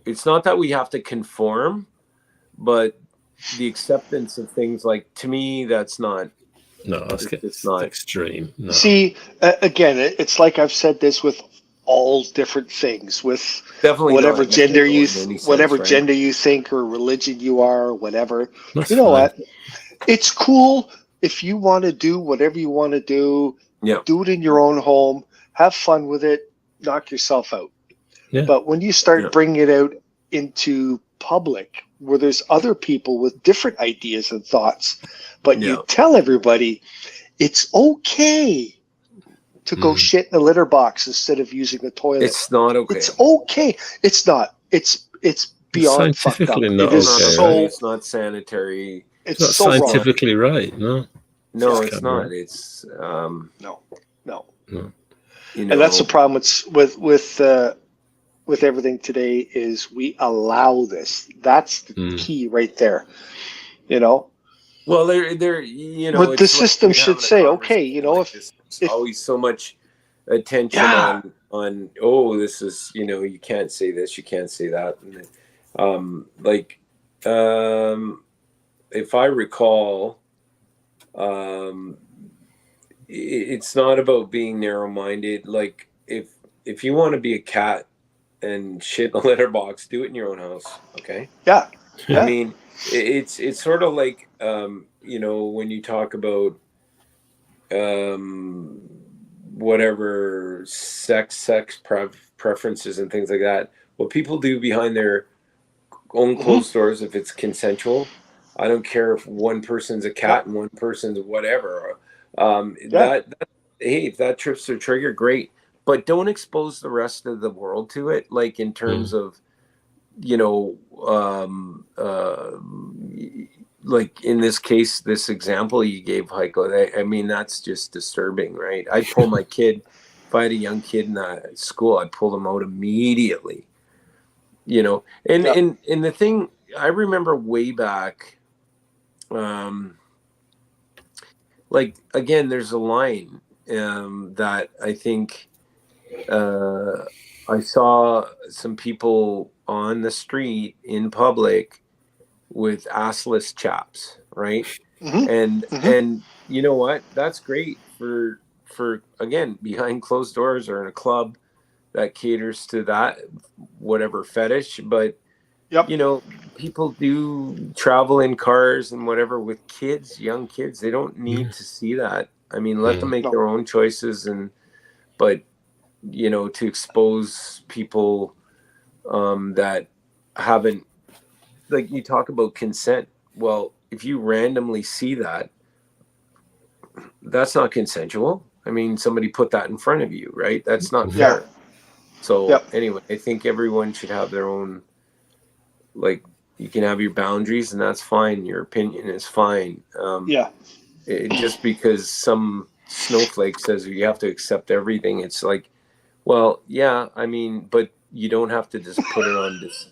it's not that we have to conform, but the acceptance of things, like, to me, that's not. No, it's not extreme. No. See, again, it's like I've said this with all different things, with definitely whatever gender you think or religion you are, or whatever. That's what? It's cool if you want to do whatever you want to do. Yeah. Do it in your own home. Have fun with it. Knock yourself out. Yeah. But when you start bringing it out into public, where there's other people with different ideas and thoughts, but you tell everybody it's okay to go shit in a litter box instead of using the toilet. It's not okay. It's okay. It's not. It's beyond fucked up. It's not sanitary. It's not so scientifically wrong. Right. No, it's not. Right. It's no. And that's the problem with everything today is we allow this. That's the key right there. Well, but the system should say, okay, if always so much attention on this is, you can't say this, you can't say that. And, if I recall, it's not about being narrow-minded. Like if you want to be a cat and shit in a litter box, do it in your own house. Okay. Yeah. I Yeah. mean, it's sort of like, when you talk about whatever sex preferences and things like that, what people do behind their own closed doors, if it's consensual, I don't care if one person's a cat and one person's whatever. That hey, if that trips their trigger, great, but don't expose the rest of the world to it. Like in terms of, like in this case, this example you gave, Heiko, I mean, that's just disturbing, right? I'd pull my kid, if I had a young kid in school, I'd pull them out immediately, and the thing, I remember way back, like, again, there's a line that I think I saw some people on the street in public with assless chaps, right? And you know what? That's great for again, behind closed doors or in a club that caters to that whatever fetish. But people do travel in cars and whatever with kids, young kids. They don't need to see that. I mean, let them make their own choices, but to expose people that haven't, like, you talk about consent. Well, if you randomly see that, that's not consensual. I mean, somebody put that in front of you, right? That's not fair. So anyway, I think everyone should have their own, like, you can have your boundaries and that's fine. Your opinion is fine. Just because some snowflake says you have to accept everything, it's like, well, yeah, I mean, but you don't have to just put it on this,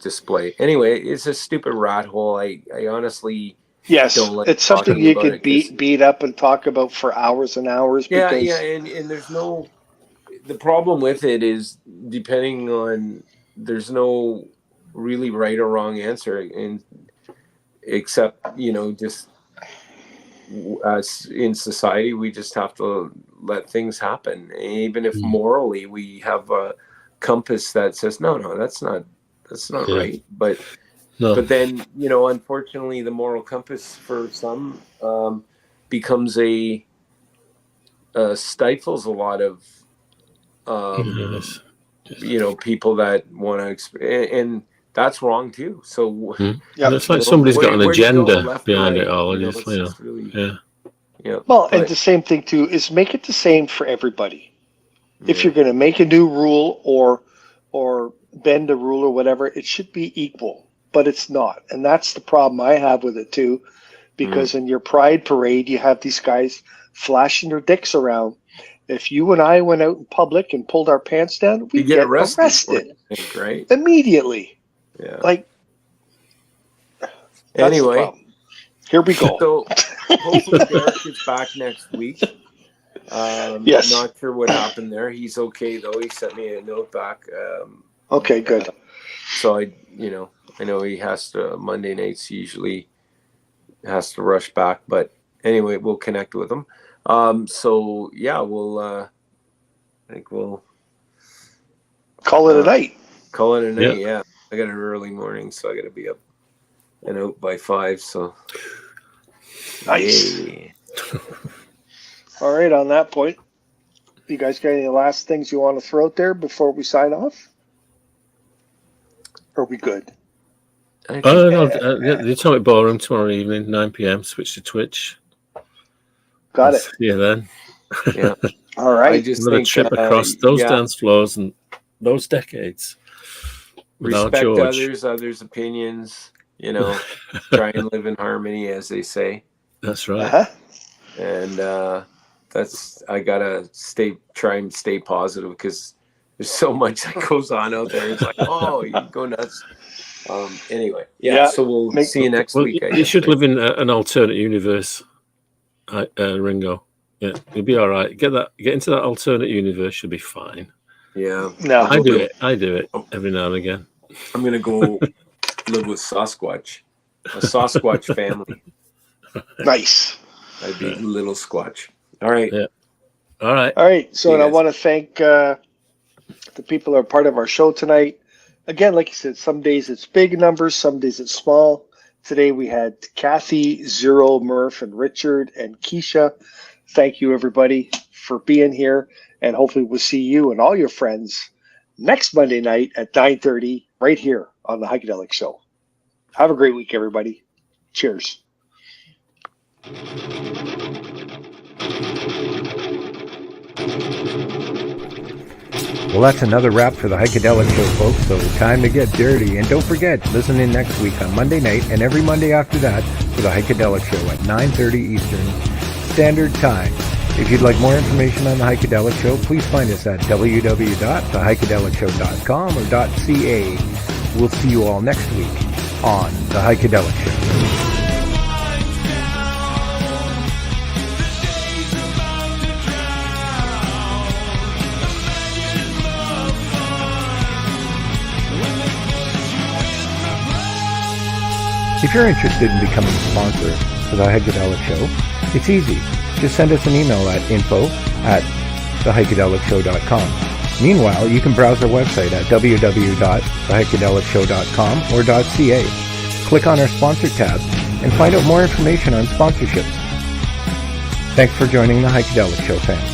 display. Anyway, it's a stupid rat hole. I honestly don't like it's something you could beat beat up and talk about for hours and hours. Yeah, and there's no. The problem with it is, depending on, there's no really right or wrong answer, and except just as in society, we just have to let things happen, even if morally we have a compass that says no, that's not right. But then unfortunately, the moral compass for some becomes stifles a lot of people that want to, and that's wrong too. So it's like somebody's got an agenda behind it all. And Well, and the same thing too is make it the same for everybody. If you're going to make a new rule or bend a rule or whatever, it should be equal, but it's not. And that's the problem I have with it too, because in your pride parade, you have these guys flashing their dicks around. If you and I went out in public and pulled our pants down, we'd get arrested right? Immediately. Yeah. Like, anyway, here we go. So hopefully Derek is back next week. Yes. Not sure what happened there. He's okay though. He sent me a note back. Okay, good. So I know he has to, Monday nights usually has to rush back, but anyway, we'll connect with him. So yeah, I think we'll call it a night. Call it a night. Yeah. I got an early morning, so I got to be up and out by 5. So nice. Yay. All right. On that point, you guys got any last things you want to throw out there before we sign off? Are we good? The Atomic Ballroom tomorrow evening, 9 p.m. Switch to Twitch. Got it. Yeah, then. Yeah. All right. I just another think, trip across those dance floors and those decades. Respect others' opinions. Try and live in harmony, as they say. That's right. Uh-huh. And I gotta try and stay positive, because there's so much that goes on out there. It's like, oh, you go nuts. Anyway, so we'll see you next week. You should live in an alternate universe, Ringo. Yeah, you'll be all right. Get into that alternate universe. You'll be fine. Yeah. No, I do it every now and again. I'm gonna go live with Sasquatch, a Sasquatch family. Nice. I'd be little Squatch. All right. Yeah. All right. All right. So, and I guys. want to thank the people who are part of our show tonight. Again, like you said, some days it's big numbers, some days it's small. Today we had Kathy, Zero, Murph, and Richard, and Keisha. Thank you, everybody, for being here. And hopefully we'll see you and all your friends next Monday night at 9:30 right here on the Heikadelic Show. Have a great week, everybody. Cheers. Well, that's another wrap for the Heikadelic Show, folks, so time to get dirty. And don't forget, listen in next week on Monday night and every Monday after that for the Heikadelic Show at 9:30 Eastern Standard Time. If you'd like more information on the Heikadelic Show, please find us at www.theheikedelicshow.com or .ca. We'll see you all next week on the Heikadelic Show. If you're interested in becoming a sponsor for the Heikadelic Show, it's easy. Just send us an email at info@theheikedelicshow.com. Meanwhile, you can browse our website at www.theheikedelicshow.com or .ca. Click on our sponsor tab and find out more information on sponsorships. Thanks for joining the Heikadelic Show, fans.